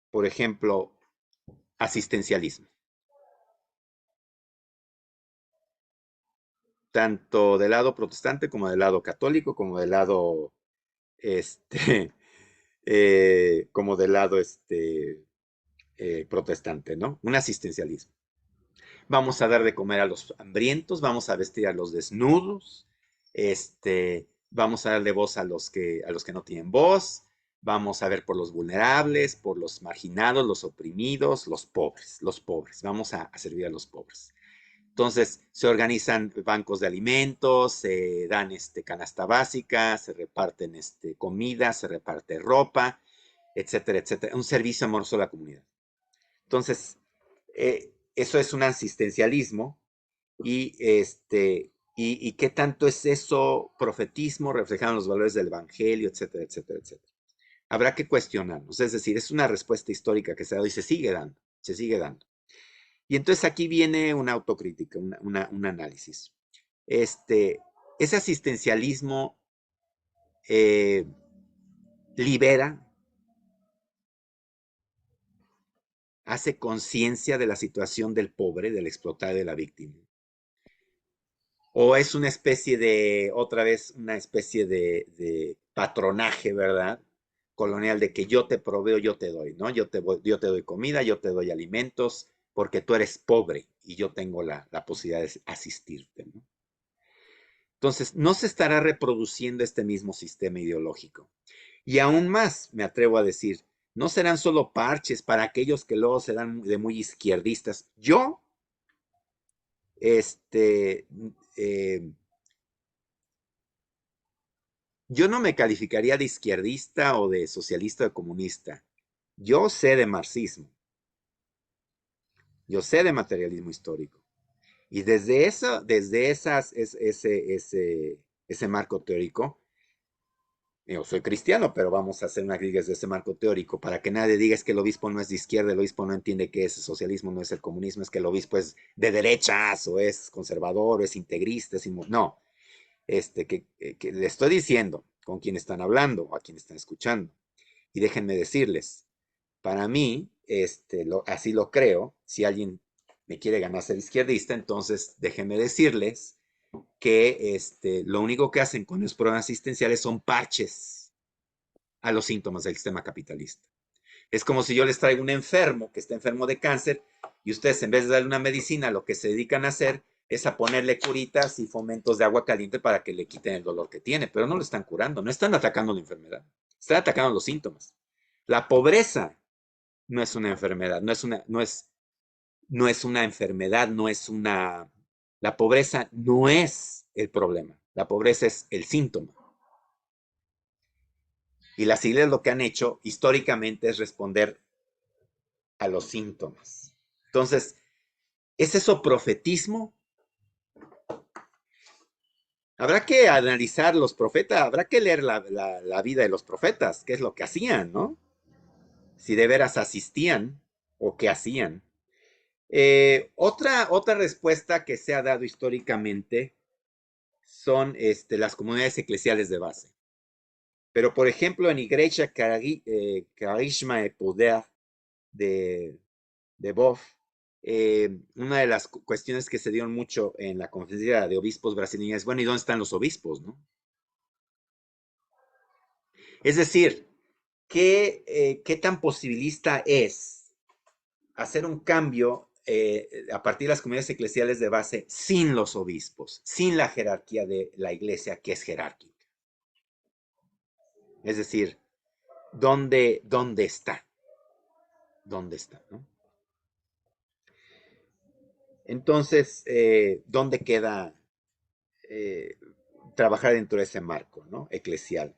por ejemplo, asistencialismo, tanto del lado protestante como del lado católico, como del lado como del lado protestante, ¿no? Un asistencialismo. Vamos a dar de comer a los hambrientos, vamos a vestir a los desnudos, vamos a darle voz a los que no tienen voz, vamos a ver por los vulnerables, por los marginados, los oprimidos, los pobres, vamos a servir a los pobres. Entonces se organizan bancos de alimentos, se dan canasta básica, se reparten comida, se reparte ropa, etcétera, etcétera. Un servicio amoroso a la comunidad. Entonces, eso es un asistencialismo y qué tanto es eso profetismo reflejado en los valores del evangelio, etcétera, etcétera, etcétera. Habrá que cuestionarnos, es decir, es una respuesta histórica que se ha dado y se sigue dando. Y entonces aquí viene una autocrítica, un análisis. Ese asistencialismo libera, hace conciencia de la situación del pobre, del explotado y de la víctima. O es una especie de, otra vez, una especie de patronaje, ¿verdad? Colonial, de que yo te proveo, yo te doy, ¿no? Yo te doy comida, yo te doy alimentos, porque tú eres pobre y yo tengo la posibilidad de asistirte, ¿no? Entonces, no se estará reproduciendo este mismo sistema ideológico. Y aún más, me atrevo a decir, no serán solo parches para aquellos que luego serán de muy izquierdistas. Yo, yo no me calificaría de izquierdista o de socialista o de comunista. Yo sé de marxismo. Yo sé de materialismo histórico. Y desde ese marco teórico, yo soy cristiano, pero vamos a hacer una crítica desde ese marco teórico para que nadie diga es que el obispo no es de izquierda, el obispo no entiende qué es el socialismo, no es el comunismo, es que el obispo es de derechas o es conservador o es integrista. No, que le estoy diciendo con quién están hablando o a quién están escuchando. Y déjenme decirles, para mí, así lo creo, si alguien me quiere ganar ser izquierdista, entonces déjenme decirles que lo único que hacen con los programas asistenciales son parches a los síntomas del sistema capitalista. Es como si yo les traigo un enfermo que está enfermo de cáncer y ustedes en vez de darle una medicina, lo que se dedican a hacer es a ponerle curitas y fomentos de agua caliente para que le quiten el dolor que tiene, pero no lo están curando, no están atacando la enfermedad, están atacando los síntomas. La pobreza no es una enfermedad, no es una enfermedad, la pobreza no es el problema, la pobreza es el síntoma. Y las iglesias lo que han hecho históricamente es responder a los síntomas. Entonces, ¿es eso profetismo? Habrá que analizar los profetas, habrá que leer la vida de los profetas, qué es lo que hacían, ¿no? Si de veras asistían o qué hacían. Otra respuesta que se ha dado históricamente son las comunidades eclesiales de base. Pero, por ejemplo, en Igreja Carisma y Poder de Boff, una de las cuestiones que se dieron mucho en la conferencia de obispos brasileña es, bueno, ¿y dónde están los obispos, no? Es decir, ¿qué tan posibilista es hacer un cambio a partir de las comunidades eclesiales de base sin los obispos, sin la jerarquía de la iglesia que es jerárquica? Es decir, ¿dónde está? ¿Dónde está? ¿No? Entonces, ¿dónde queda trabajar dentro de ese marco, ¿no? Eclesial?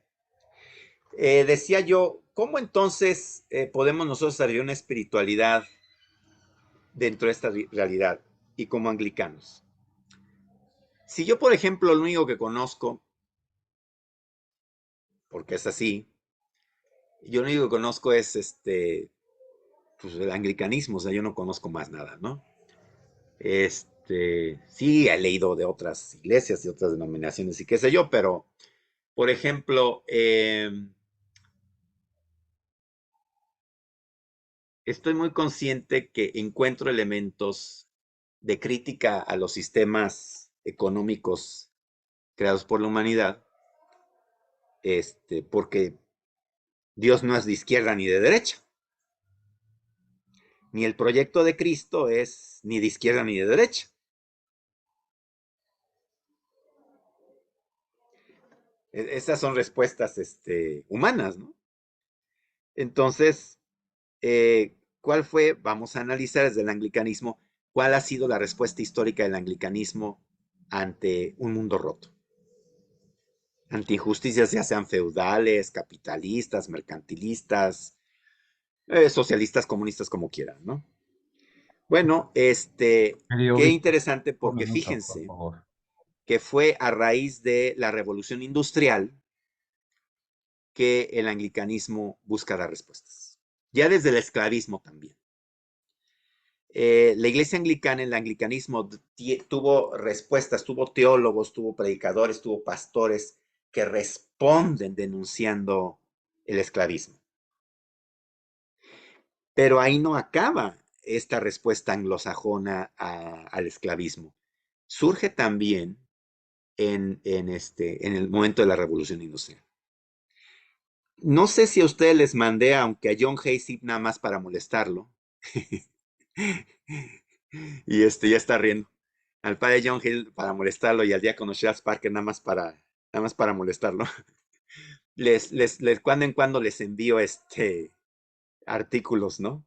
Decía yo, ¿cómo entonces podemos nosotros desarrollar una espiritualidad dentro de esta realidad y como anglicanos? Si yo, por ejemplo, lo único que conozco, porque es así, yo lo único que conozco es pues el anglicanismo, o sea, yo no conozco más nada, ¿no? Sí, he leído de otras iglesias y otras denominaciones y qué sé yo, pero, por ejemplo, estoy muy consciente que encuentro elementos de crítica a los sistemas económicos creados por la humanidad, porque Dios no es de izquierda ni de derecha, ni el proyecto de Cristo es ni de izquierda ni de derecha. Esas son respuestas humanas, ¿no? Entonces, ¿cuál fue? Vamos a analizar desde el anglicanismo, ¿cuál ha sido la respuesta histórica del anglicanismo ante un mundo roto? Ante injusticias ya sean feudales, capitalistas, mercantilistas, socialistas, comunistas, como quieran, ¿no? Bueno, Querido qué Víctor, interesante un porque minuto, por fíjense favor. que fue a raíz de la revolución industrial que el anglicanismo busca dar respuestas. Ya desde el esclavismo también. La iglesia anglicana, el anglicanismo, tuvo respuestas, tuvo teólogos, tuvo predicadores, tuvo pastores que responden denunciando el esclavismo. Pero ahí no acaba esta respuesta anglosajona al esclavismo. Surge también en el momento de la revolución industrial. No sé si a ustedes les mandé, aunque a John Hayes nada más para molestarlo. Y ya está riendo. Al padre John Hill para molestarlo y al diácono Charles Parker nada más para molestarlo. Cuando en cuando les envío artículos, ¿no?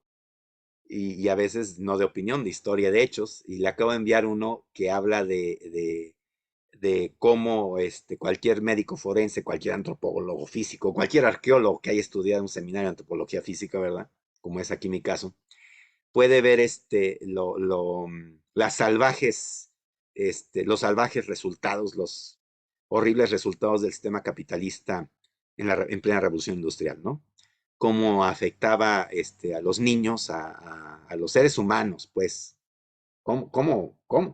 Y a veces no de opinión, de historia de hechos. Y le acabo de enviar uno que habla de cómo cualquier médico forense, cualquier antropólogo físico, cualquier arqueólogo que haya estudiado un seminario de antropología física, ¿verdad? Como es aquí mi caso, puede ver los salvajes resultados, los horribles resultados del sistema capitalista en plena revolución industrial, ¿no? Cómo afectaba a los niños, a los seres humanos, pues,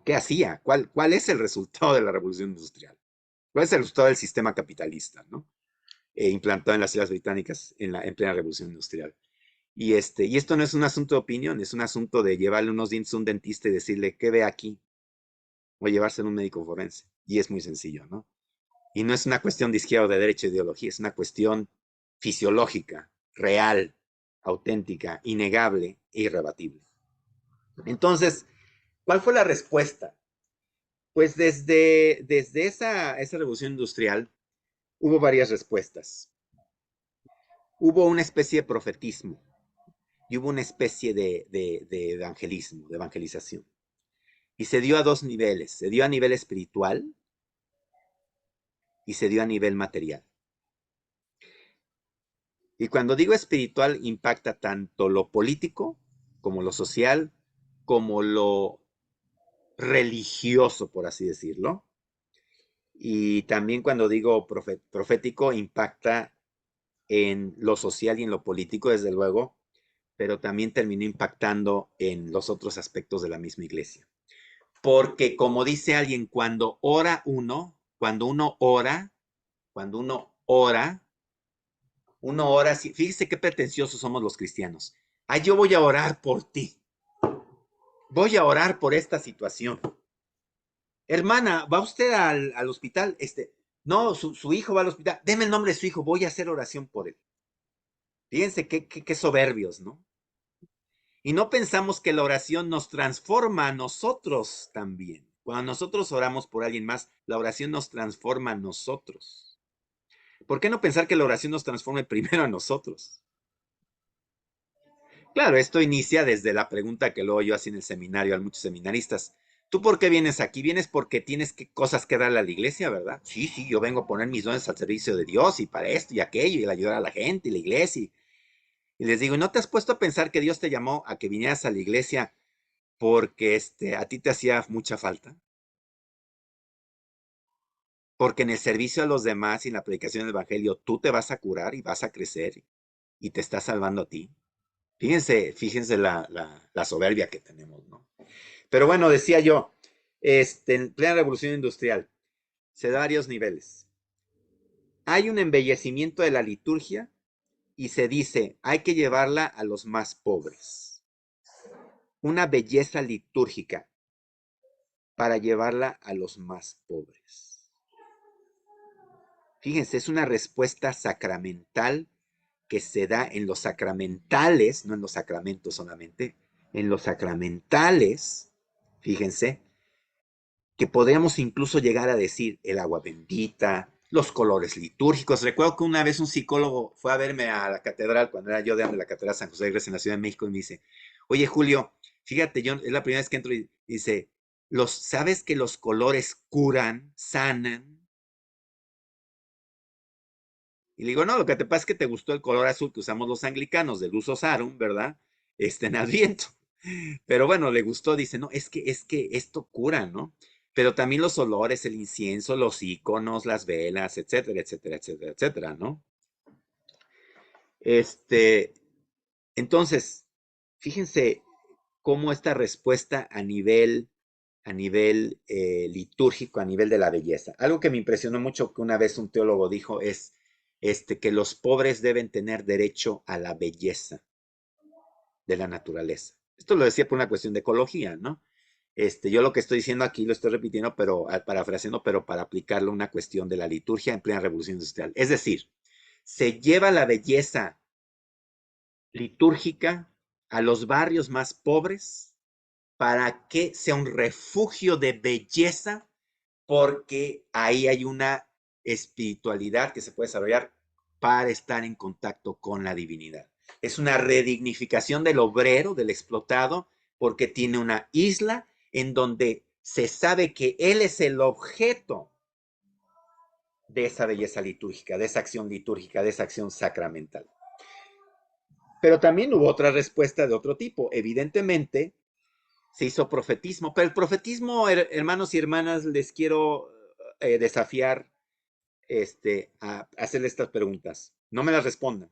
qué hacía, cuál es el resultado de la revolución industrial, cuál es el resultado del sistema capitalista, ¿no? Implantado en las Islas Británicas en plena revolución industrial. Y esto no es un asunto de opinión, es un asunto de llevarle unos dientes a un dentista y decirle, ¿qué ve aquí? O llevárselo a un médico forense. Y es muy sencillo, ¿no? Y no es una cuestión de izquierda o de derecha ideología, es una cuestión fisiológica, real, auténtica, innegable e irrebatible. Entonces, ¿cuál fue la respuesta? Pues desde esa revolución industrial hubo varias respuestas. Hubo una especie de profetismo y hubo una especie de evangelismo, de evangelización. Y se dio a dos niveles, se dio a nivel espiritual y se dio a nivel material. Y cuando digo espiritual, impacta tanto lo político como lo social, como lo religioso, por así decirlo. Y también cuando digo profético, impacta en lo social y en lo político, desde luego, pero también terminó impactando en los otros aspectos de la misma iglesia. Porque como dice alguien, uno ora, fíjese qué pretenciosos somos los cristianos. Ay, yo voy a orar por ti. Voy a orar por esta situación. Hermana, ¿va usted al hospital? No, su hijo va al hospital. Deme el nombre de su hijo, voy a hacer oración por él. Fíjense qué soberbios, ¿no? Y no pensamos que la oración nos transforma a nosotros también. Cuando nosotros oramos por alguien más, la oración nos transforma a nosotros. ¿Por qué no pensar que la oración nos transforme primero a nosotros? Claro, esto inicia desde la pregunta que luego yo hacía en el seminario a muchos seminaristas. ¿Tú por qué vienes aquí? Vienes porque tienes cosas que darle a la iglesia, ¿verdad? Sí, sí, yo vengo a poner mis dones al servicio de Dios y para esto y aquello y el ayudar a la gente y la iglesia. Y les digo, ¿no te has puesto a pensar que Dios te llamó a que vinieras a la iglesia porque a ti te hacía mucha falta? Porque en el servicio a los demás y en la predicación del evangelio tú te vas a curar y vas a crecer y te estás salvando a ti. Fíjense la soberbia que tenemos, ¿no? Pero bueno, decía yo, en plena revolución industrial, se da varios niveles. Hay un embellecimiento de la liturgia y se dice, hay que llevarla a los más pobres. Una belleza litúrgica para llevarla a los más pobres. Fíjense, es una respuesta sacramental que se da en los sacramentales, no en los sacramentos solamente, en los sacramentales, fíjense, que podríamos incluso llegar a decir el agua bendita, los colores litúrgicos. Recuerdo que una vez un psicólogo fue a verme a la catedral, cuando era yo de la Catedral San José de Grecia en la Ciudad de México, y me dice, oye Julio, fíjate, es la primera vez que entro y dice, ¿sabes que los colores curan, sanan? Y le digo, no, lo que te pasa es que te gustó el color azul que usamos los anglicanos, del uso sarum, ¿verdad? En Adviento. Pero bueno, le gustó, dice, no, es que esto cura, ¿no? Pero también los olores, el incienso, los iconos, las velas, etcétera, etcétera, etcétera, etcétera, ¿no? Entonces, fíjense cómo esta respuesta a nivel litúrgico, a nivel de la belleza. Algo que me impresionó mucho que una vez un teólogo dijo es que los pobres deben tener derecho a la belleza de la naturaleza. Esto lo decía por una cuestión de ecología, ¿no? Yo lo que estoy diciendo aquí lo estoy repitiendo, pero parafraseando, pero para aplicarlo a una cuestión de la liturgia en plena revolución industrial. Es decir, se lleva la belleza litúrgica a los barrios más pobres para que sea un refugio de belleza, porque ahí hay una espiritualidad que se puede desarrollar para estar en contacto con la divinidad. Es una redignificación del obrero, del explotado, porque tiene una isla en donde se sabe que él es el objeto de esa belleza litúrgica, de esa acción litúrgica, de esa acción sacramental. Pero también hubo otra respuesta de otro tipo. Evidentemente, se hizo profetismo, pero el profetismo, hermanos y hermanas, les quiero desafiar a hacerle estas preguntas. No me las respondan.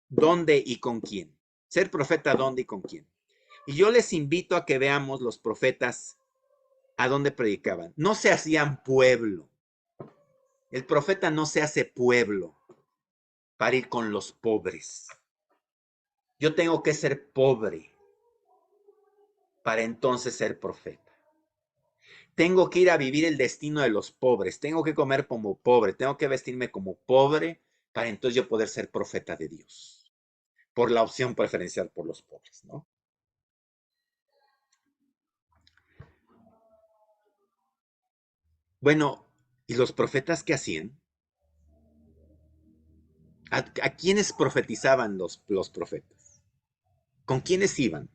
¿Dónde y con quién? Ser profeta, ¿dónde y con quién? Y yo les invito a que veamos los profetas a dónde predicaban. No se hacían pueblo. El profeta no se hace pueblo para ir con los pobres. Yo tengo que ser pobre para entonces ser profeta. Tengo que ir a vivir el destino de los pobres. Tengo que comer como pobre. Tengo que vestirme como pobre para entonces yo poder ser profeta de Dios. Por la opción preferencial por los pobres, ¿no? Bueno, ¿y los profetas qué hacían? ¿A quiénes profetizaban los profetas? ¿Con quiénes iban?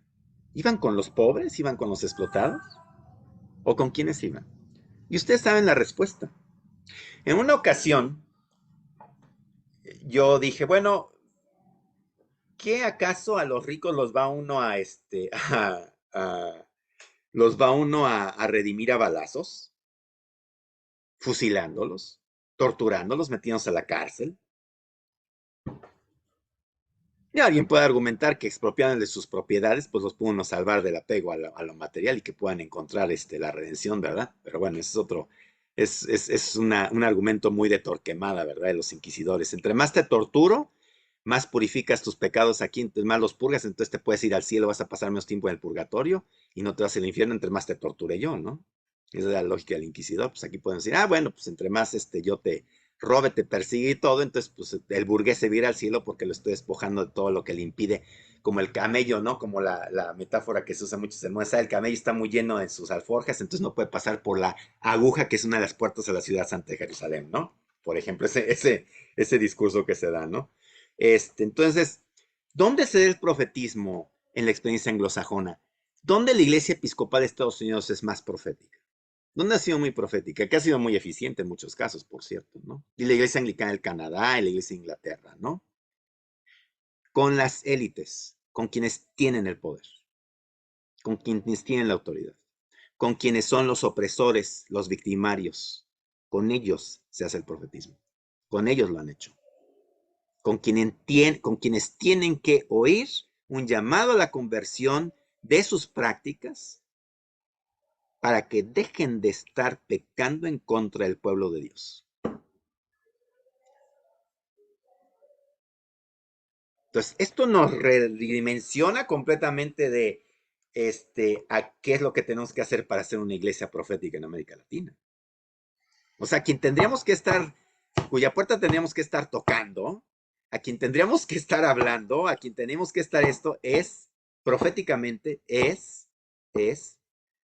¿Iban con los pobres? ¿Iban con los explotados? ¿O con quiénes iban? Y ustedes saben la respuesta. En una ocasión, yo dije, bueno, ¿qué acaso a los ricos los va uno los va uno a redimir a balazos? fusilándolos, torturándolos, metiéndolos a la cárcel. Y alguien puede argumentar que expropiándoles sus propiedades, pues los pudo salvar del apego a lo material y que puedan encontrar la redención, ¿verdad? Pero bueno, ese es otro, es un argumento muy de Torquemada, ¿verdad? De los inquisidores. Entre más te torturo, más purificas tus pecados aquí, entre más los purgas, entonces te puedes ir al cielo, vas a pasar menos tiempo en el purgatorio y no te vas al infierno, entre más te torture yo, ¿no? Esa es la lógica del inquisidor. Pues aquí pueden decir, bueno, pues entre más yo te robe, te persigue y todo, entonces pues el burgués se vira al cielo porque lo estoy despojando de todo lo que le impide, como el camello, ¿no? Como la metáfora que se usa mucho, se muestra, el camello está muy lleno de sus alforjas, entonces no puede pasar por la aguja, que es una de las puertas a la ciudad santa de Jerusalén, ¿no? Por ejemplo, ese discurso que se da, ¿no? Entonces, ¿dónde se da el profetismo en la experiencia anglosajona? ¿Dónde la iglesia episcopal de Estados Unidos es más profética? ¿Dónde ha sido muy profética? Que ha sido muy eficiente en muchos casos, por cierto, ¿no? Y la iglesia anglicana del Canadá y la iglesia de Inglaterra, ¿no? Con las élites, con quienes tienen el poder, con quienes tienen la autoridad, con quienes son los opresores, los victimarios. Con ellos se hace el profetismo. Con ellos lo han hecho. Con quienes tienen que oír un llamado a la conversión de sus prácticas para que dejen de estar pecando en contra del pueblo de Dios. Entonces, esto nos redimensiona completamente de a qué es lo que tenemos que hacer para ser una iglesia profética en América Latina. O sea, cuya puerta tendríamos que estar tocando, a quien tendríamos que estar hablando, a quien tenemos que estar proféticamente, es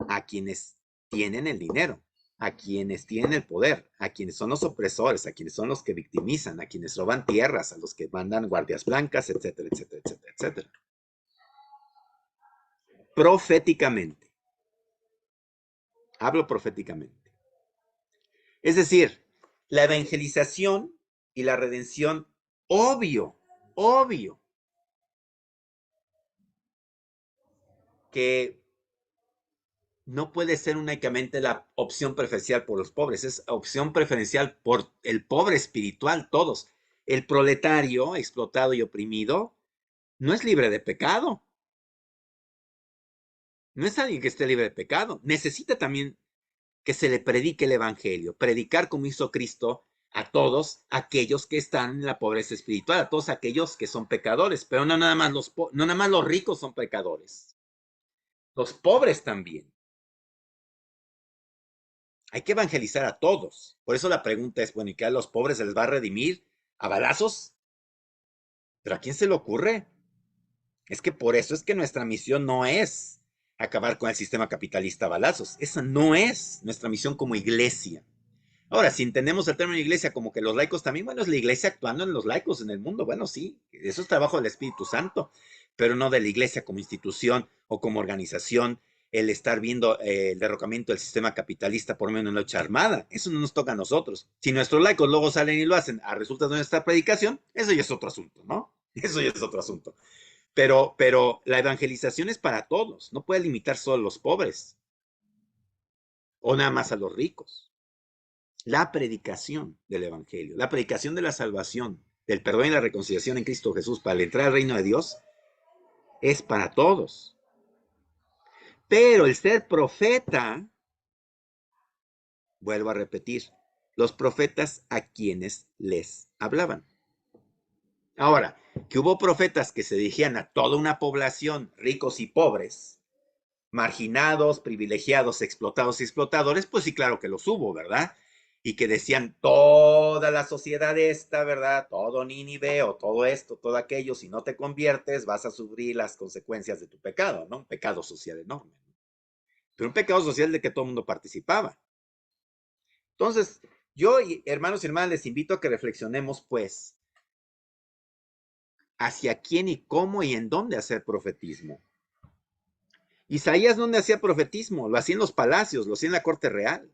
a quienes tienen el dinero, a quienes tienen el poder, a quienes son los opresores, a quienes son los que victimizan, a quienes roban tierras, a los que mandan guardias blancas, etcétera, etcétera, etcétera, etcétera. Proféticamente. Hablo proféticamente. Es decir, la evangelización y la redención, obvio, que no puede ser únicamente la opción preferencial por los pobres, es opción preferencial por el pobre espiritual, todos. El proletario explotado y oprimido no es libre de pecado. No es alguien que esté libre de pecado. Necesita también que se le predique el evangelio, predicar como hizo Cristo a todos aquellos que están en la pobreza espiritual, a todos aquellos que son pecadores, pero no nada más los ricos son pecadores, los pobres también. Hay que evangelizar a todos. Por eso la pregunta es, bueno, ¿y qué a los pobres se les va a redimir a balazos? ¿Pero a quién se le ocurre? Es que por eso es que nuestra misión no es acabar con el sistema capitalista a balazos. Esa no es nuestra misión como iglesia. Ahora, si entendemos el término iglesia como que los laicos también, bueno, es la iglesia actuando en los laicos en el mundo. Bueno, sí, eso es trabajo del Espíritu Santo, pero no de la iglesia como institución o como organización, el estar viendo el derrocamiento del sistema capitalista por medio de una lucha armada. Eso no nos toca a nosotros. Si nuestros laicos luego salen y lo hacen a resultas de nuestra predicación, eso ya es otro asunto, ¿no? Eso ya es otro asunto. Pero la evangelización es para todos, no puede limitar solo a los pobres o nada más a los ricos. La predicación del evangelio, la predicación de la salvación, del perdón y la reconciliación en Cristo Jesús para entrar al reino de Dios, es para todos. Pero el ser profeta, vuelvo a repetir, los profetas a quienes les hablaban. Ahora, que hubo profetas que se dirigían a toda una población, ricos y pobres, marginados, privilegiados, explotados y explotadores, pues sí, claro que los hubo, ¿verdad? Y que decían toda la sociedad esta, ¿verdad? Todo Nínive o todo esto, todo aquello, si no te conviertes, vas a sufrir las consecuencias de tu pecado, ¿no? Un pecado social enorme. Pero un pecado social de que todo el mundo participaba. Entonces, yo, hermanos y hermanas, les invito a que reflexionemos, pues, hacia quién y cómo y en dónde hacer profetismo. Isaías, ¿dónde hacía profetismo? Lo hacía en los palacios, lo hacía en la corte real.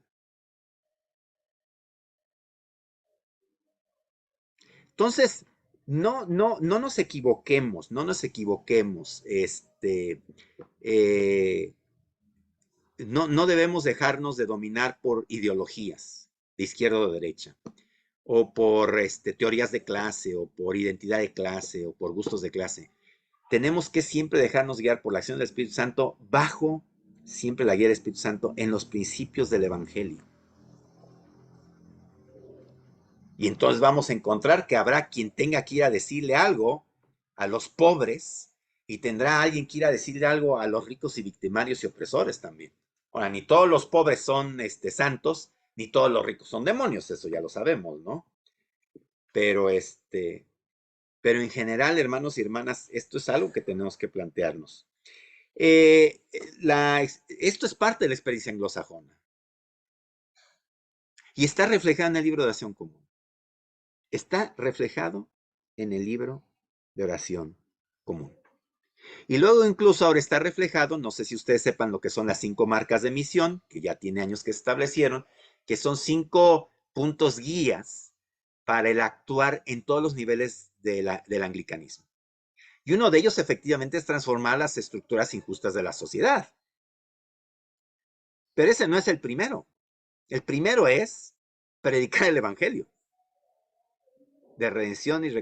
Entonces, no nos equivoquemos, no debemos dejarnos de dominar por ideologías. de izquierda o de derecha, o por teorías de clase, o por identidad de clase, o por gustos de clase. Tenemos que siempre dejarnos guiar por la acción del Espíritu Santo, bajo siempre la guía del Espíritu Santo en los principios del Evangelio. Y entonces vamos a encontrar que habrá quien tenga que ir a decirle algo a los pobres, y tendrá alguien que ir a decirle algo a los ricos y victimarios y opresores también. Ahora, ni todos los pobres son santos, ni todos los ricos son demonios, eso ya lo sabemos, ¿no? Pero pero en general, hermanos y hermanas, esto es algo que tenemos que plantearnos. Esto es parte de la experiencia anglosajona y está reflejada en el libro de oración común. Está reflejado en el libro de oración común. Y luego incluso ahora está reflejado, no sé si ustedes sepan lo que son las 5 marcas de misión, que ya tiene años que se establecieron, que son 5 puntos guías para el actuar en todos los niveles del anglicanismo. Y uno de ellos efectivamente es transformar las estructuras injustas de la sociedad. Pero ese no es el primero. El primero es predicar el evangelio de redención y el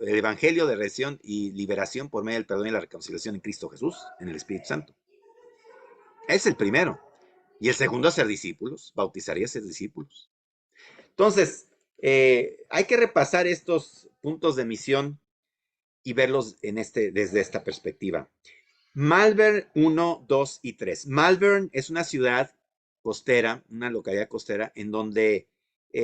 evangelio de redención y liberación por medio del perdón y la reconciliación en Cristo Jesús, en el Espíritu Santo. Es el primero. Y el segundo es ser discípulos, bautizar y ser discípulos. Entonces, hay que repasar estos puntos de misión y verlos desde esta perspectiva. Malvern 1, 2 y 3. Malvern es una ciudad costera, una localidad costera, en donde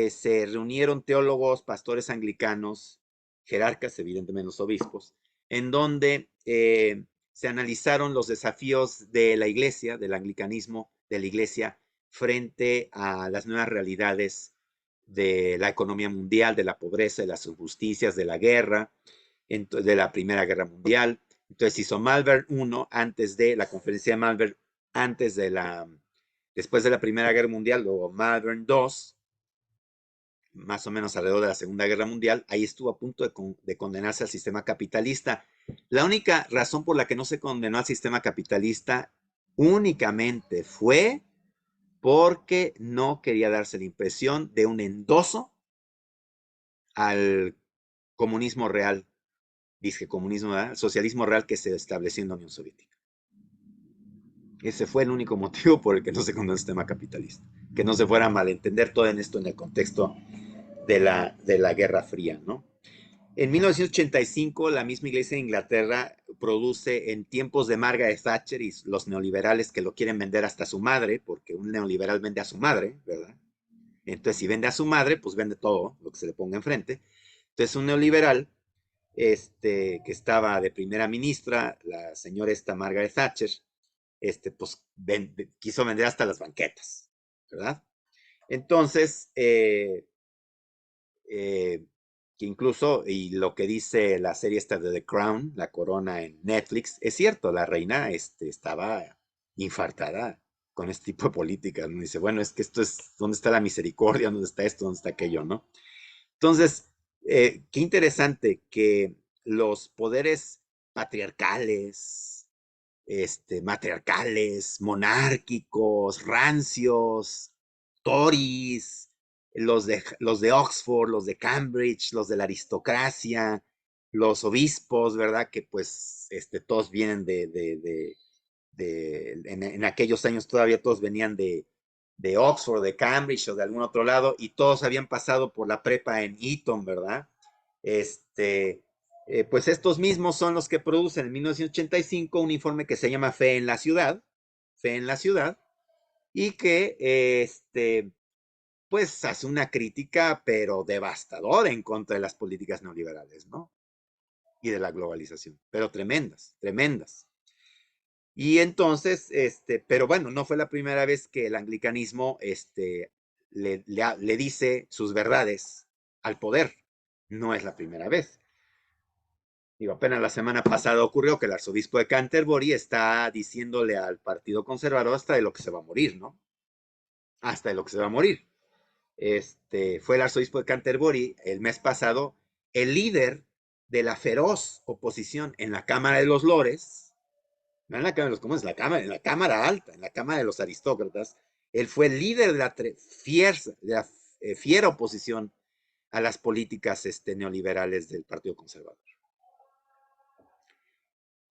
se reunieron teólogos, pastores anglicanos, jerarcas, evidentemente los obispos, en donde se analizaron los desafíos de la iglesia, del anglicanismo, de la iglesia, frente a las nuevas realidades de la economía mundial, de la pobreza, de las injusticias, de la guerra, de la Primera Guerra Mundial. Entonces hizo Malvern 1 antes de la conferencia de Malvern, después de la Primera Guerra Mundial, luego Malvern 2, más o menos alrededor de la Segunda Guerra Mundial. Ahí estuvo a punto de condenarse al sistema capitalista. La única razón por la que no se condenó al sistema capitalista únicamente fue porque no quería darse la impresión de un endoso al comunismo real, dice comunismo, ¿verdad? Socialismo real que se estableció en la Unión Soviética. Ese fue el único motivo por el que no se condenó el sistema capitalista. Que no se fuera a malentender todo esto en el contexto de la Guerra Fría, ¿no? En 1985, la misma Iglesia de Inglaterra produce, en tiempos de Margaret Thatcher y los neoliberales que lo quieren vender hasta su madre, porque un neoliberal vende a su madre, ¿verdad? Entonces, si vende a su madre, pues vende todo lo que se le ponga enfrente. Entonces, un neoliberal que estaba de primera ministra, la señora Margaret Thatcher, pues quiso vender hasta las banquetas, ¿verdad? Entonces, que incluso, y lo que dice la serie esta de The Crown, La Corona en Netflix, es cierto, la reina estaba infartada con este tipo de políticas, ¿no? Dice, bueno, es que esto es, ¿dónde está la misericordia? ¿Dónde está esto? ¿Dónde está aquello? ¿No? Entonces, qué interesante que los poderes patriarcales, matriarcales, monárquicos, rancios, tories, los de Oxford, los de Cambridge, los de la aristocracia, los obispos, ¿verdad? Que pues todos vienen en aquellos años todavía todos venían de Oxford, de Cambridge o de algún otro lado, y todos habían pasado por la prepa en Eton, ¿verdad? Pues estos mismos son los que producen en 1985 un informe que se llama Fe en la Ciudad, y que pues hace una crítica pero devastadora en contra de las políticas neoliberales, ¿no? Y de la globalización, pero tremendas, tremendas. Y entonces, pero bueno, no fue la primera vez que el anglicanismo le dice sus verdades al poder. No es la primera vez. Digo, apenas la semana pasada ocurrió que el arzobispo de Canterbury está diciéndole al Partido Conservador hasta de lo que se va a morir, ¿no? Hasta de lo que se va a morir. Fue el arzobispo de Canterbury el mes pasado, el líder de la feroz oposición en la Cámara de los Lores, no en la Cámara de los Comunes, en la Cámara alta, en la Cámara de los aristócratas, Él fue el líder de la fiera oposición a las políticas neoliberales del Partido Conservador.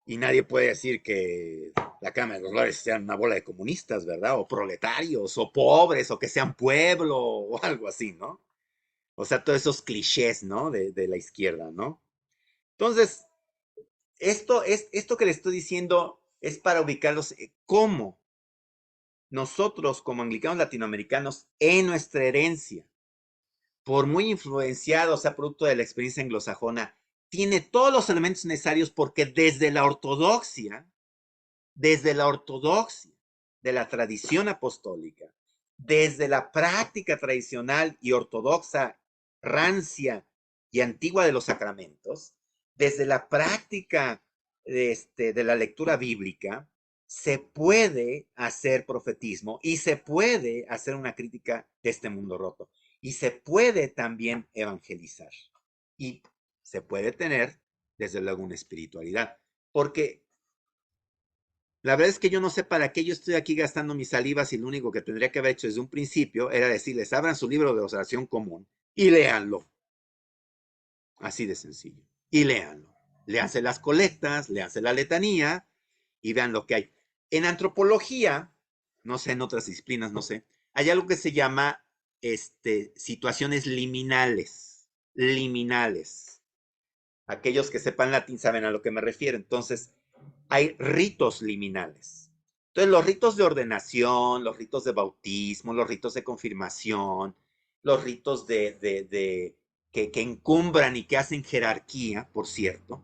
Y nadie puede decir que la Cámara de los Lores sean una bola de comunistas, ¿verdad? O proletarios, o pobres, o que sean pueblo, o algo así, ¿no? O sea, todos esos clichés, ¿no? De la izquierda, ¿no? Entonces, esto que le estoy diciendo es para ubicarlos cómo nosotros, como anglicanos latinoamericanos, en nuestra herencia, por muy influenciado, o sea, producto de la experiencia anglosajona, tiene todos los elementos necesarios porque desde la ortodoxia de la tradición apostólica, desde la práctica tradicional y ortodoxa, rancia y antigua de los sacramentos, desde la práctica de la lectura bíblica, se puede hacer profetismo y se puede hacer una crítica de este mundo roto. Y se puede también evangelizar. Y se puede tener, desde luego, una espiritualidad. Porque la verdad es que yo no sé para qué yo estoy aquí gastando mis salivas y lo único que tendría que haber hecho desde un principio era decirles, abran su libro de oración común y léanlo. Así de sencillo. Y léanlo. Léanse las colectas, léanse la letanía y vean lo que hay. En antropología, no sé, en otras disciplinas, no sé, hay algo que se llama situaciones liminales. Liminales. Aquellos que sepan latín saben a lo que me refiero. Entonces, hay ritos liminales. Entonces, los ritos de ordenación, los ritos de bautismo, los ritos de confirmación, los ritos que encumbran y que hacen jerarquía, por cierto,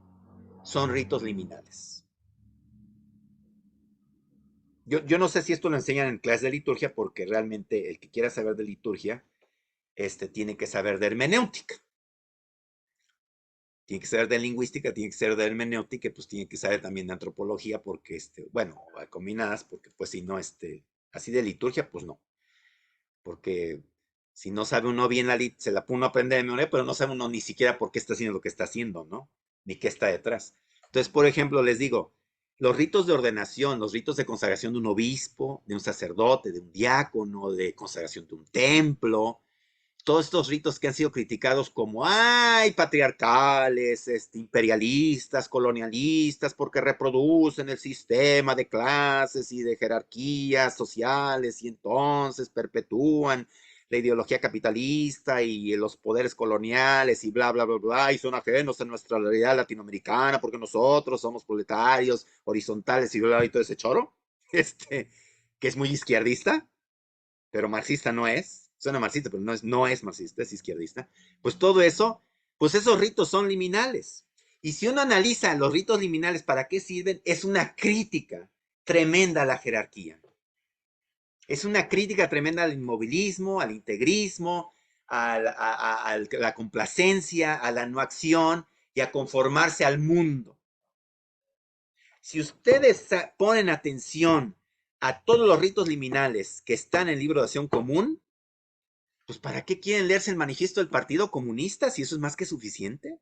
son ritos liminales. Yo no sé si esto lo enseñan en clases de liturgia, porque realmente el que quiera saber de liturgia, tiene que saber de hermenéutica. Tiene que saber de lingüística, tiene que saber de hermenéutica, pues tiene que saber también de antropología, porque, bueno, combinadas, porque pues si no, así de liturgia, pues no. Porque si no sabe uno bien se la pone uno a aprender de memoria, pero no sabe uno ni siquiera por qué está haciendo lo que está haciendo, ¿no? Ni qué está detrás. Entonces, por ejemplo, les digo, los ritos de ordenación, los ritos de consagración de un obispo, de un sacerdote, de un diácono, de consagración de un templo, todos estos ritos que han sido criticados como, ay, patriarcales, imperialistas, colonialistas, porque reproducen el sistema de clases y de jerarquías sociales y entonces perpetúan la ideología capitalista y los poderes coloniales y bla, bla, bla, bla, y son ajenos a nuestra realidad latinoamericana porque nosotros somos proletarios, horizontales y bla, y todo ese choro, que es muy izquierdista, pero marxista no es. Suena marxista, pero no es marxista, es izquierdista. Pues todo eso, pues esos ritos son liminales. Y si uno analiza los ritos liminales, ¿para qué sirven? Es una crítica tremenda a la jerarquía. Es una crítica tremenda al inmovilismo, al integrismo, a la complacencia, a la no acción y a conformarse al mundo. Si ustedes ponen atención a todos los ritos liminales que están en el libro de acción común, pues ¿para qué quieren leerse el manifiesto del Partido Comunista si eso es más que suficiente?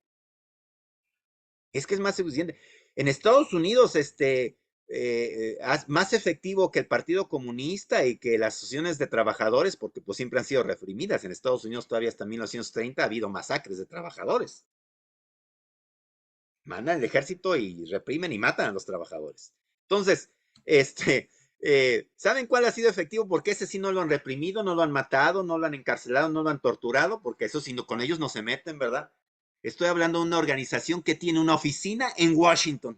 Es que es más suficiente. En Estados Unidos, más efectivo que el Partido Comunista y que las asociaciones de trabajadores, porque pues siempre han sido reprimidas. En Estados Unidos todavía hasta 1930 ha habido masacres de trabajadores. Mandan el ejército y reprimen y matan a los trabajadores. Entonces, ¿saben cuál ha sido efectivo? Porque ese sí no lo han reprimido, no lo han matado, no lo han encarcelado, no lo han torturado, porque eso sí, con ellos no se meten, ¿verdad? Estoy hablando de una organización que tiene una oficina en Washington,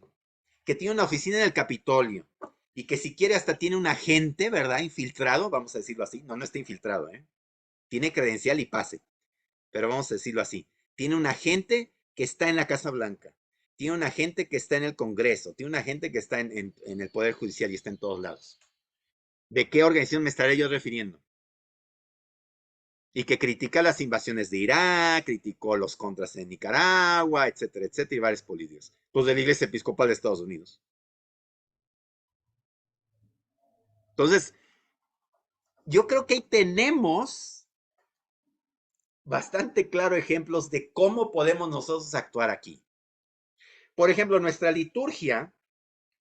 que tiene una oficina en el Capitolio, y que si quiere hasta tiene un agente, ¿verdad? Infiltrado, vamos a decirlo así. No, no está infiltrado, ¿eh? Tiene credencial y pase, pero vamos a decirlo así. Tiene un agente que está en la Casa Blanca, tiene un agente que está en el Congreso, tiene un agente que está en el Poder Judicial y está en todos lados. ¿De qué organización me estaré yo refiriendo? Y que critica las invasiones de Irak, criticó los contras en Nicaragua, etcétera, etcétera, y varios políticos. Pues de la Iglesia Episcopal de Estados Unidos. Entonces, yo creo que ahí tenemos bastante claro ejemplos de cómo podemos nosotros actuar aquí. Por ejemplo, nuestra liturgia,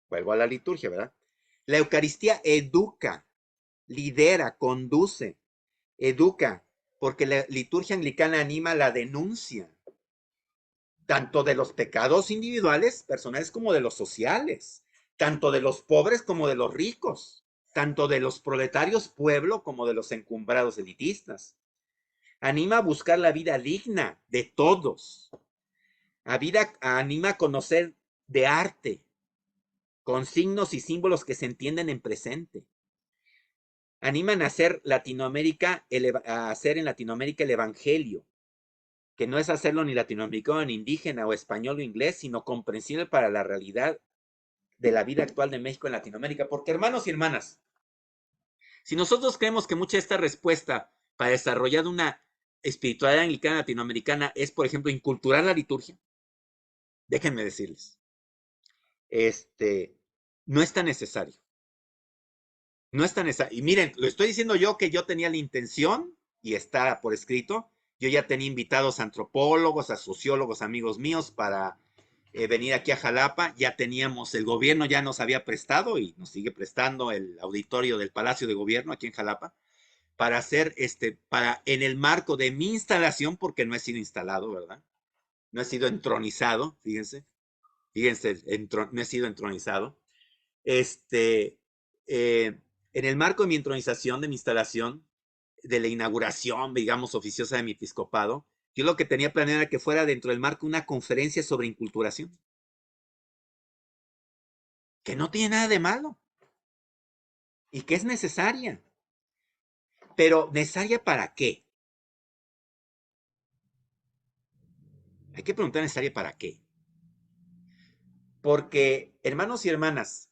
vuelvo a la liturgia, ¿verdad? La Eucaristía educa lidera, conduce, educa, porque la liturgia anglicana anima la denuncia, tanto de los pecados individuales, personales, como de los sociales, tanto de los pobres como de los ricos, tanto de los proletarios pueblo como de los encumbrados elitistas. Anima a buscar la vida digna de todos. Anima a conocer de arte, con signos y símbolos que se entienden en presente. Animan a hacer a hacer en Latinoamérica el evangelio, que no es hacerlo ni latinoamericano, ni indígena, o español o inglés, sino comprensible para la realidad de la vida actual de México en Latinoamérica. Porque, hermanos y hermanas, si nosotros creemos que mucha de esta respuesta para desarrollar una espiritualidad anglicana latinoamericana es, por ejemplo, inculturar la liturgia, déjenme decirles, no es tan necesario. No es tan necesario. Y miren, lo estoy diciendo yo, que yo tenía la intención, y está por escrito, yo ya tenía invitados a antropólogos, a sociólogos, amigos míos, para venir aquí a Jalapa. Ya teníamos, el gobierno ya nos había prestado y nos sigue prestando el auditorio del Palacio de Gobierno aquí en Jalapa, para hacer, en el marco de mi instalación, porque no he sido instalado, ¿verdad? No he sido entronizado, fíjense, no he sido entronizado. En el marco de mi entronización, de mi instalación, de la inauguración, digamos, oficiosa de mi episcopado, yo lo que tenía planeado era que fuera dentro del marco una conferencia sobre inculturación, que no tiene nada de malo y que es necesaria. Pero, ¿necesaria para qué? Hay que preguntar, ¿necesaria para qué? Porque, hermanos y hermanas,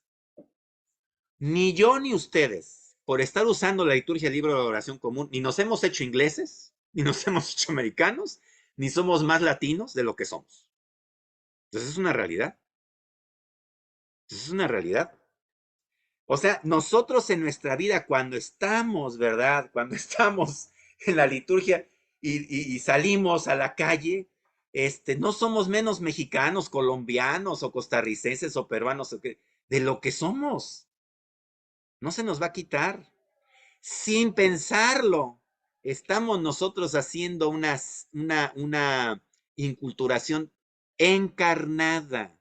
ni yo ni ustedes, por estar usando la liturgia del libro de oración común, ni nos hemos hecho ingleses, ni nos hemos hecho americanos, ni somos más latinos de lo que somos. Entonces es una realidad. Entonces es una realidad. O sea, nosotros en nuestra vida, cuando estamos, ¿verdad? Cuando estamos en la liturgia y salimos a la calle, no somos menos mexicanos, colombianos o costarricenses o peruanos de lo que somos. No se nos va a quitar. Sin pensarlo, estamos nosotros haciendo una inculturación encarnada.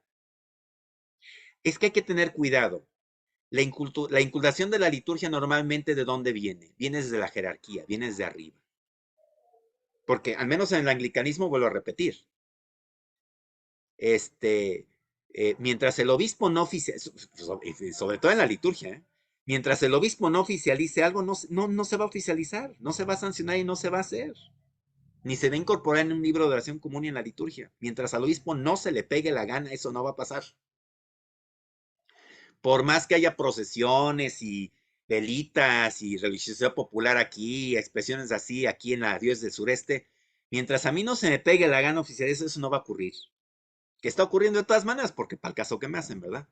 Es que hay que tener cuidado. La inculturación de la liturgia normalmente, ¿de dónde viene? Viene desde la jerarquía, viene desde arriba. Porque al menos en el anglicanismo, vuelvo a repetir, mientras el obispo no oficialice, sobre todo en la liturgia, mientras el obispo no oficialice algo, no se va a oficializar, no se va a sancionar y no se va a hacer. Ni se va a incorporar en un libro de oración común y en la liturgia. Mientras al obispo no se le pegue la gana, eso no va a pasar. Por más que haya procesiones y velitas y religiosidad popular aquí, expresiones así aquí en la diócesis del sureste, mientras a mí no se me pegue la gana oficial, eso no va a ocurrir. Que está ocurriendo de todas maneras, porque para el caso que me hacen, ¿verdad?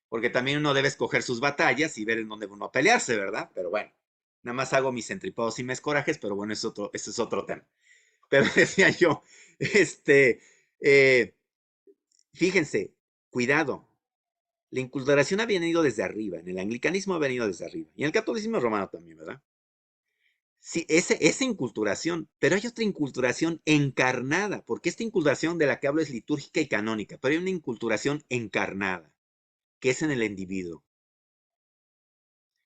Porque también uno debe escoger sus batallas y ver en dónde uno va a pelearse, ¿verdad? Pero bueno, nada más hago mis entripados y mis corajes, pero bueno, ese es otro tema. Pero decía yo, fíjense, cuidado, la inculturación ha venido desde arriba, en el anglicanismo ha venido desde arriba, y en el catolicismo romano también, ¿verdad? Sí, esa inculturación, pero hay otra inculturación encarnada, porque esta inculturación de la que hablo es litúrgica y canónica, pero hay una inculturación encarnada, que es en el individuo.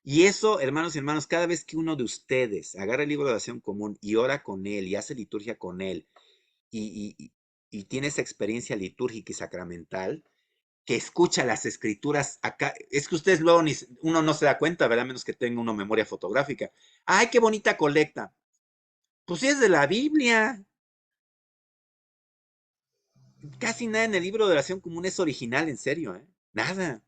Y eso, hermanos y hermanos, cada vez que uno de ustedes agarra el libro de oración común y ora con él y hace liturgia con él y tiene esa experiencia litúrgica y sacramental, que escucha las escrituras acá, es que ustedes luego uno no se da cuenta, ¿verdad? A menos que tenga una memoria fotográfica. ¡Ay, qué bonita colecta! Pues sí es de la Biblia. Casi nada en el libro de oración común es original, en serio, ¿eh? Nada.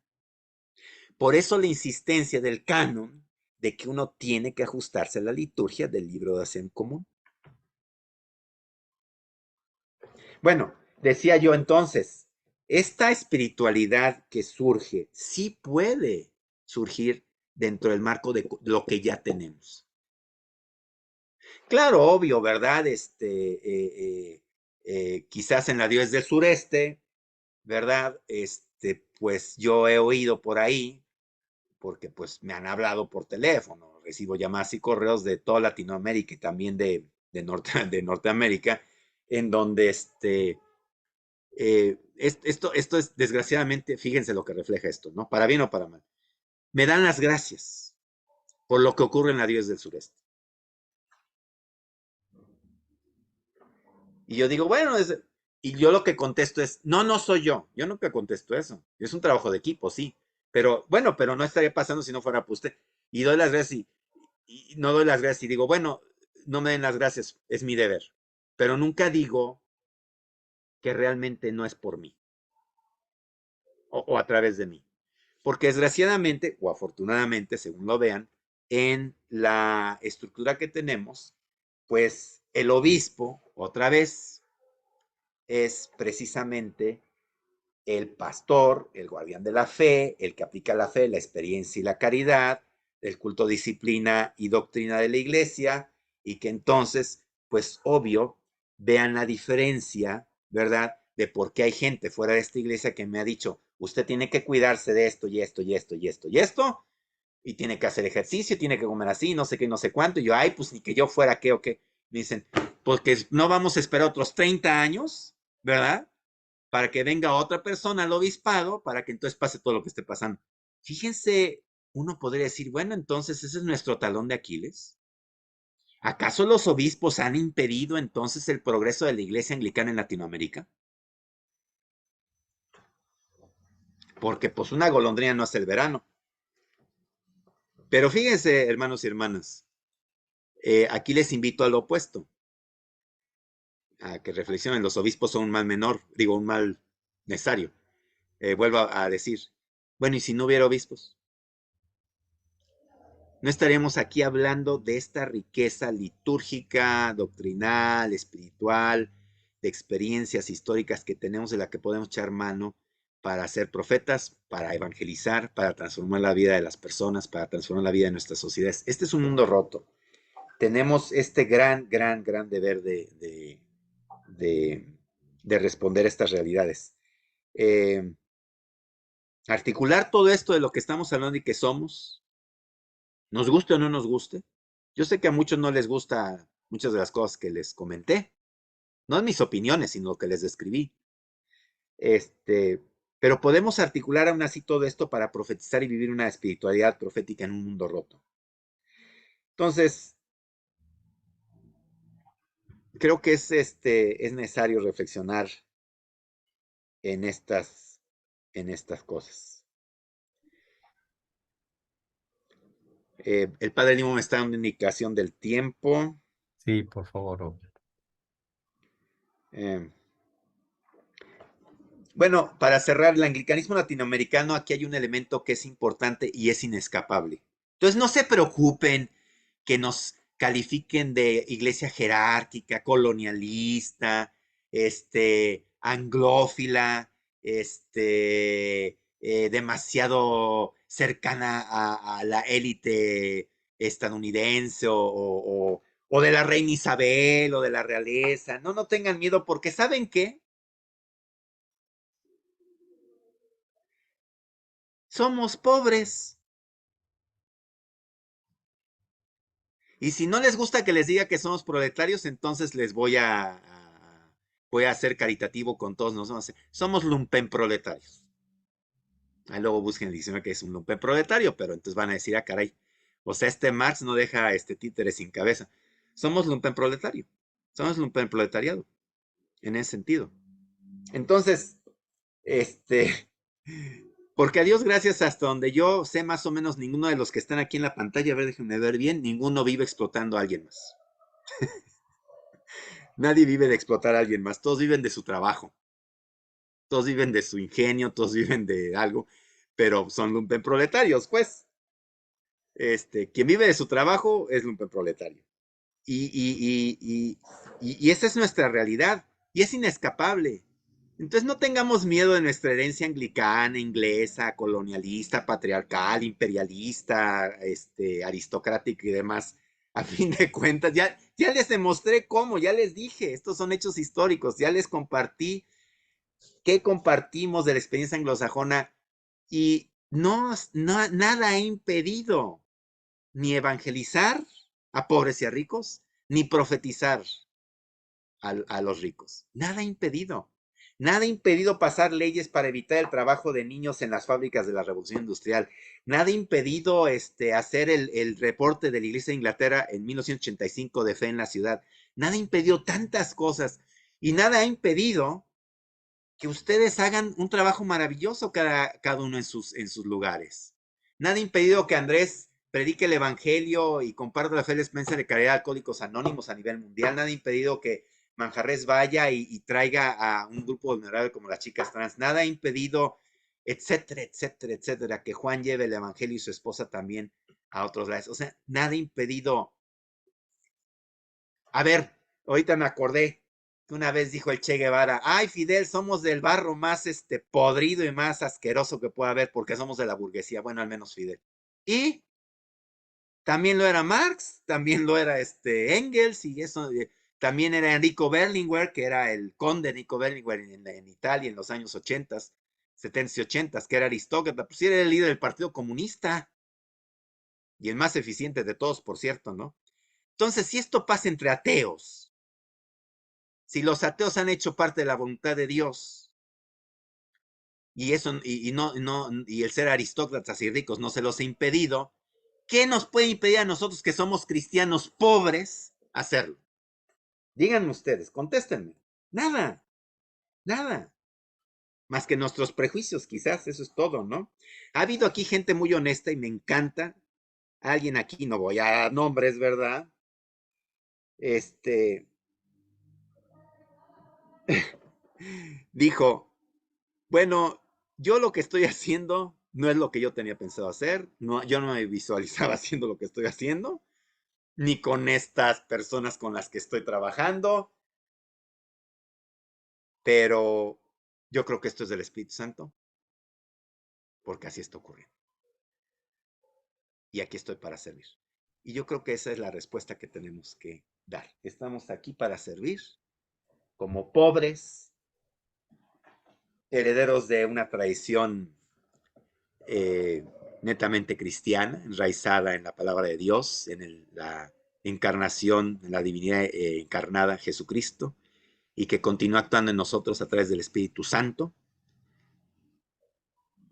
Por eso la insistencia del canon de que uno tiene que ajustarse a la liturgia del libro de oración común. Bueno, decía yo entonces, esta espiritualidad que surge sí puede surgir dentro del marco de lo que ya tenemos. Claro, obvio, ¿verdad? Quizás en la diócesis del sureste, ¿verdad? Pues yo he oído por ahí, porque pues me han hablado por teléfono, recibo llamadas y correos de toda Latinoamérica y también de Norteamérica, en donde esto es desgraciadamente, fíjense lo que refleja esto, ¿no? Para bien o para mal. Me dan las gracias por lo que ocurre en la diócesis del sureste. Y yo digo, bueno, y yo lo que contesto es, no, no soy yo. Yo nunca contesto eso. Es un trabajo de equipo, sí. Pero bueno, pero no estaría pasando si no fuera por usted. Y doy las gracias y no doy las gracias y digo, bueno, no me den las gracias, es mi deber. Pero nunca digo que realmente no es por mí o a través de mí. Porque desgraciadamente o afortunadamente, según lo vean, en la estructura que tenemos, pues el obispo, otra vez, es precisamente el pastor, el guardián de la fe, el que aplica la fe, la experiencia y la caridad, el culto, disciplina y doctrina de la iglesia, y que entonces, pues obvio, vean la diferencia, ¿verdad? De por qué hay gente fuera de esta iglesia que me ha dicho, usted tiene que cuidarse de esto y esto y esto y esto y esto, y tiene que hacer ejercicio, tiene que comer así, no sé qué, no sé cuánto, y yo, ay, pues ni que yo fuera qué o qué. Me dicen, porque no vamos a esperar otros 30 años, ¿verdad? Para que venga otra persona al obispado, para que entonces pase todo lo que esté pasando. Fíjense, uno podría decir, bueno, entonces ese es nuestro talón de Aquiles. ¿Acaso los obispos han impedido entonces el progreso de la iglesia anglicana en Latinoamérica? Porque pues una golondrina no hace el verano. Pero fíjense, hermanos y hermanas, aquí les invito al opuesto, a que reflexionen, los obispos son un mal menor, digo, un mal necesario. Vuelvo a decir, bueno, ¿y si no hubiera obispos? No estaríamos aquí hablando de esta riqueza litúrgica, doctrinal, espiritual, de experiencias históricas que tenemos de la que podemos echar mano para ser profetas, para evangelizar, para transformar la vida de las personas, para transformar la vida de nuestras sociedades. Este es un mundo roto. Tenemos este gran deber de responder a estas realidades. Articular todo esto de lo que estamos hablando y que somos, nos guste o no nos guste. Yo sé que a muchos no les gusta muchas de las cosas que les comenté. No en mis opiniones, sino lo que les describí. Pero podemos articular aún así todo esto para profetizar y vivir una espiritualidad profética en un mundo roto. Entonces, creo que es necesario reflexionar en estas cosas. El padre Limo me está dando una indicación del tiempo. Sí, por favor. Bueno, para cerrar, el anglicanismo latinoamericano, aquí hay un elemento que es importante y es inescapable. Entonces, no se preocupen que nos califiquen de iglesia jerárquica, colonialista, anglófila, demasiado cercana a la élite estadounidense o de la reina Isabel o de la realeza. No, no tengan miedo porque ¿saben qué? Somos pobres. Y si no les gusta que les diga que somos proletarios, entonces les voy a ser caritativo con todos nosotros. Somos lumpenproletarios. Ahí luego busquen el diccionario que es un lumpenproletario, pero entonces van a decir, ah, caray. O sea, Marx no deja títere sin cabeza. Somos lumpenproletario. Somos lumpenproletariado. En ese sentido. Entonces, porque a Dios gracias, hasta donde yo sé más o menos, ninguno de los que están aquí en la pantalla, a ver, déjenme ver bien, ninguno vive explotando a alguien más. Nadie vive de explotar a alguien más, todos viven de su trabajo, todos viven de su ingenio, todos viven de algo, pero son lumpenproletarios, pues. Quien vive de su trabajo es lumpenproletario. Y esa es nuestra realidad, y es inescapable. Entonces no tengamos miedo de nuestra herencia anglicana, inglesa, colonialista, patriarcal, imperialista, aristocrática y demás. A fin de cuentas, ya les demostré cómo, ya les dije, estos son hechos históricos, ya les compartí qué compartimos de la experiencia anglosajona y nada ha impedido ni evangelizar a pobres y a ricos, ni profetizar a los ricos. Nada ha impedido. Nada ha impedido pasar leyes para evitar el trabajo de niños en las fábricas de la Revolución Industrial. Nada ha impedido hacer el reporte de la Iglesia de Inglaterra en 1985 de fe en la ciudad. Nada ha impedido tantas cosas. Y nada ha impedido que ustedes hagan un trabajo maravilloso cada uno en sus lugares. Nada ha impedido que Andrés predique el evangelio y comparta la fe de Spencer de caridad a Alcohólicos Anónimos a nivel mundial. Nada ha impedido que Manjarres vaya y traiga a un grupo vulnerable como las chicas trans. Nada ha impedido, etcétera, etcétera, etcétera, que Juan lleve el evangelio y su esposa también a otros lados. O sea, nada ha impedido. A ver, ahorita me acordé que una vez dijo el Che Guevara, ay Fidel, somos del barro más podrido y más asqueroso que pueda haber porque somos de la burguesía, bueno, al menos Fidel. Y también lo era Marx, también lo era Engels y eso, también era Enrico Berlinguer, que era el conde Enrico Berlinguer en Italia en los años 80, 70 y 80, que era aristócrata, pues era el líder del Partido Comunista y el más eficiente de todos, por cierto, ¿no? Entonces, si esto pasa entre ateos, si los ateos han hecho parte de la voluntad de Dios, y eso, y el ser aristócratas y ricos no se los ha impedido, ¿qué nos puede impedir a nosotros que somos cristianos pobres hacerlo? Díganme ustedes, contéstenme. Nada, nada. Más que nuestros prejuicios, quizás, eso es todo, ¿no? Ha habido aquí gente muy honesta y me encanta. Alguien aquí, no voy a dar nombres, ¿verdad? Dijo, bueno, yo lo que estoy haciendo no es lo que yo tenía pensado hacer, no, yo no me visualizaba haciendo lo que estoy haciendo, ni con estas personas con las que estoy trabajando, pero yo creo que esto es del Espíritu Santo, porque así está ocurriendo. Y aquí estoy para servir. Y yo creo que esa es la respuesta que tenemos que dar. Estamos aquí para servir como pobres, herederos de una tradición netamente cristiana, enraizada en la palabra de Dios, en la encarnación, en la divinidad encarnada, Jesucristo, y que continúa actuando en nosotros a través del Espíritu Santo,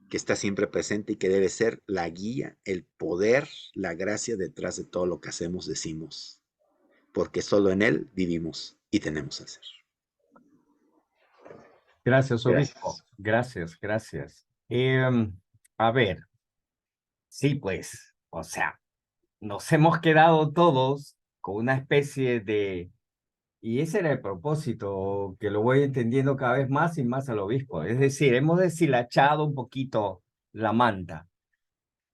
que está siempre presente y que debe ser la guía, el poder, la gracia detrás de todo lo que hacemos, decimos, porque solo en Él vivimos y tenemos a ser. Gracias, obispo. Gracias. Gracias. A ver, sí, pues, o sea, nos hemos quedado todos con una especie de, y ese era el propósito, que lo voy entendiendo cada vez más y más al obispo. Es decir, hemos deshilachado un poquito la manta.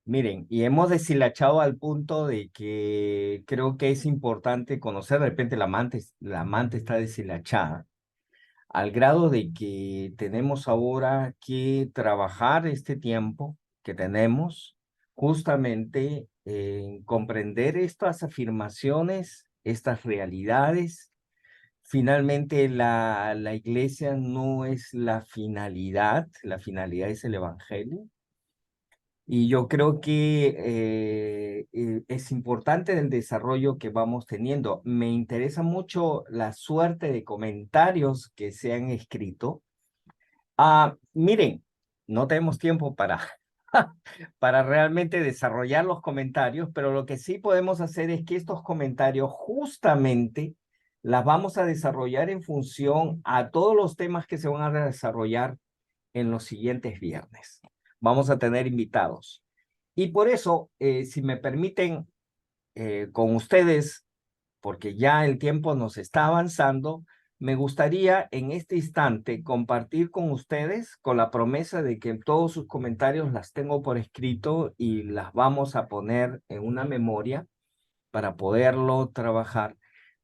Miren, y hemos deshilachado al punto de que creo que es importante conocer, de repente la manta está deshilachada, al grado de que tenemos ahora que trabajar este tiempo que tenemos justamente en comprender estas afirmaciones, estas realidades. Finalmente, la iglesia no es la finalidad es el evangelio. Y yo creo que es importante el desarrollo que vamos teniendo. Me interesa mucho la suerte de comentarios que se han escrito. Miren, no tenemos tiempo para realmente desarrollar los comentarios, pero lo que sí podemos hacer es que estos comentarios justamente las vamos a desarrollar en función a todos los temas que se van a desarrollar en los siguientes viernes. Vamos a tener invitados. Y por eso, si me permiten, con ustedes, porque ya el tiempo nos está avanzando, me gustaría en este instante compartir con ustedes con la promesa de que todos sus comentarios las tengo por escrito y las vamos a poner en una memoria para poderlo trabajar.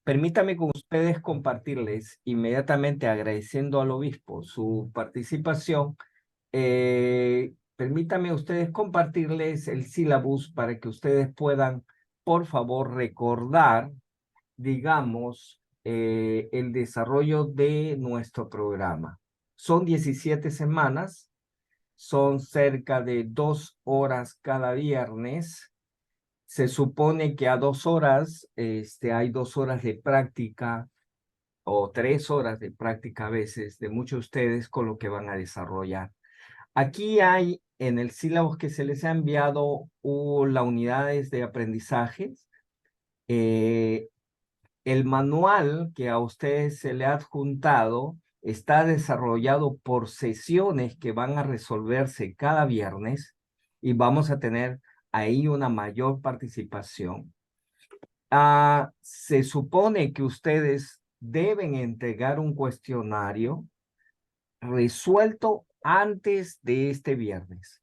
Permítame con ustedes compartirles inmediatamente agradeciendo al obispo su participación. Permítame ustedes compartirles el sílabus para que ustedes puedan, por favor, recordar, digamos, el desarrollo de nuestro programa. Son 17 semanas. son cerca de 2 horas cada viernes. Se supone que a 2 horas hay 2 horas de práctica o 3 horas de práctica a veces de muchos de ustedes con lo que van a desarrollar. Aquí hay en el sílabo que se les ha enviado las unidades de aprendizaje. El manual que a ustedes se le ha adjuntado está desarrollado por sesiones que van a resolverse cada viernes y vamos a tener ahí una mayor participación. Se supone que ustedes deben entregar un cuestionario resuelto antes de este viernes.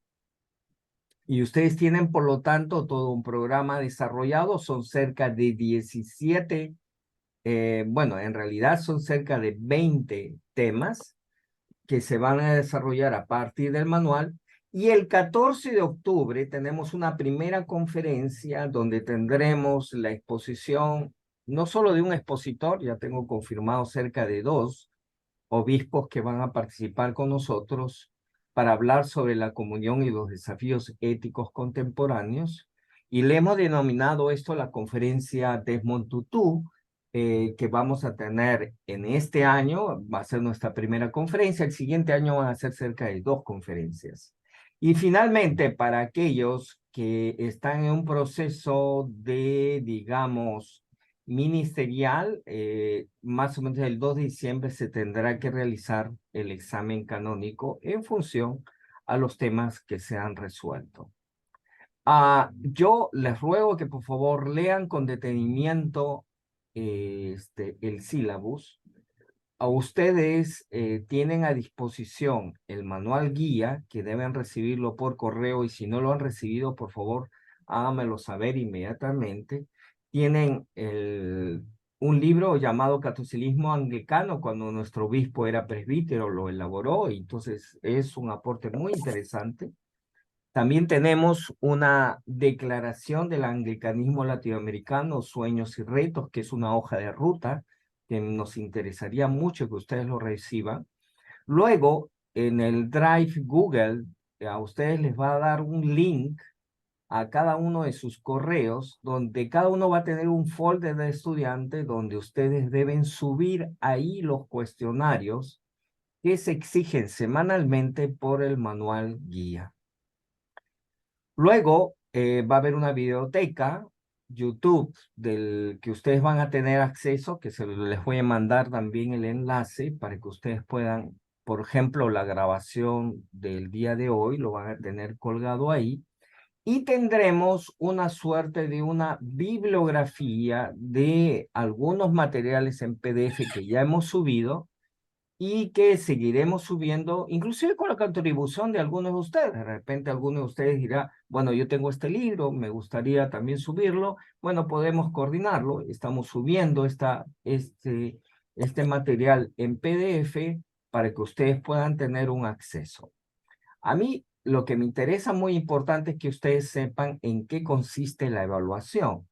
Y ustedes tienen, por lo tanto, todo un programa desarrollado. Son cerca de 17, bueno, en realidad son cerca de 20 temas que se van a desarrollar a partir del manual. Y el 14 de octubre tenemos una primera conferencia donde tendremos la exposición, no solo de un expositor, ya tengo confirmado cerca de 2 obispos que van a participar con nosotros para hablar sobre la comunión y los desafíos éticos contemporáneos. Y le hemos denominado esto la conferencia Desmond Tutu, que vamos a tener en este año. Va a ser nuestra primera conferencia. El siguiente año van a ser cerca de 2 conferencias. Y finalmente, para aquellos que están en un proceso de, digamos, ministerial, más o menos el 2 de diciembre se tendrá que realizar el examen canónico en función a los temas que se han resuelto. Yo les ruego que por favor lean con detenimiento el sílabus. A ustedes tienen a disposición el manual guía, que deben recibirlo por correo, y si no lo han recibido, por favor, háganmelo saber inmediatamente. Tienen un libro llamado Catolicismo Anglicano, cuando nuestro obispo era presbítero, lo elaboró, y entonces es un aporte muy interesante. También tenemos una declaración del anglicanismo latinoamericano, Sueños y Retos, que es una hoja de ruta que nos interesaría mucho que ustedes lo reciban. Luego, en el Drive Google, a ustedes les va a dar un link a cada uno de sus correos, donde cada uno va a tener un folder de estudiante donde ustedes deben subir ahí los cuestionarios que se exigen semanalmente por el manual guía. Luego va a haber una biblioteca, YouTube, del que ustedes van a tener acceso, que les voy a mandar también el enlace para que ustedes puedan, por ejemplo, la grabación del día de hoy, lo van a tener colgado ahí. Y tendremos una suerte de una bibliografía de algunos materiales en PDF que ya hemos subido y que seguiremos subiendo, inclusive con la contribución de algunos de ustedes. De repente alguno de ustedes dirá, bueno, yo tengo este libro, me gustaría también subirlo. Bueno, podemos coordinarlo. Estamos subiendo este material en PDF para que ustedes puedan tener un acceso. A mí lo que me interesa muy importante es que ustedes sepan en qué consiste la evaluación.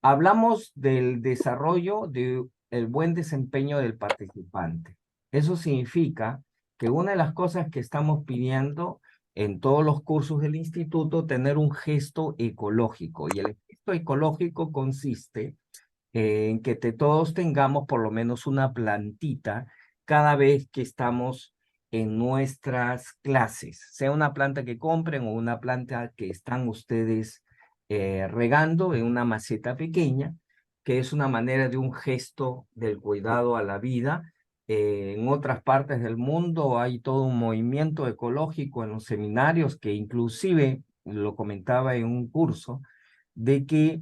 Hablamos del desarrollo del buen desempeño del participante. Eso significa que una de las cosas que estamos pidiendo en todos los cursos del instituto, tener un gesto ecológico. Y el gesto ecológico consiste en que todos tengamos por lo menos una plantita cada vez que estamos en nuestras clases, sea una planta que compren o una planta que están ustedes regando en una maceta pequeña, que es una manera de un gesto del cuidado a la vida. En otras partes del mundo hay todo un movimiento ecológico en los seminarios que inclusive, lo comentaba en un curso, de que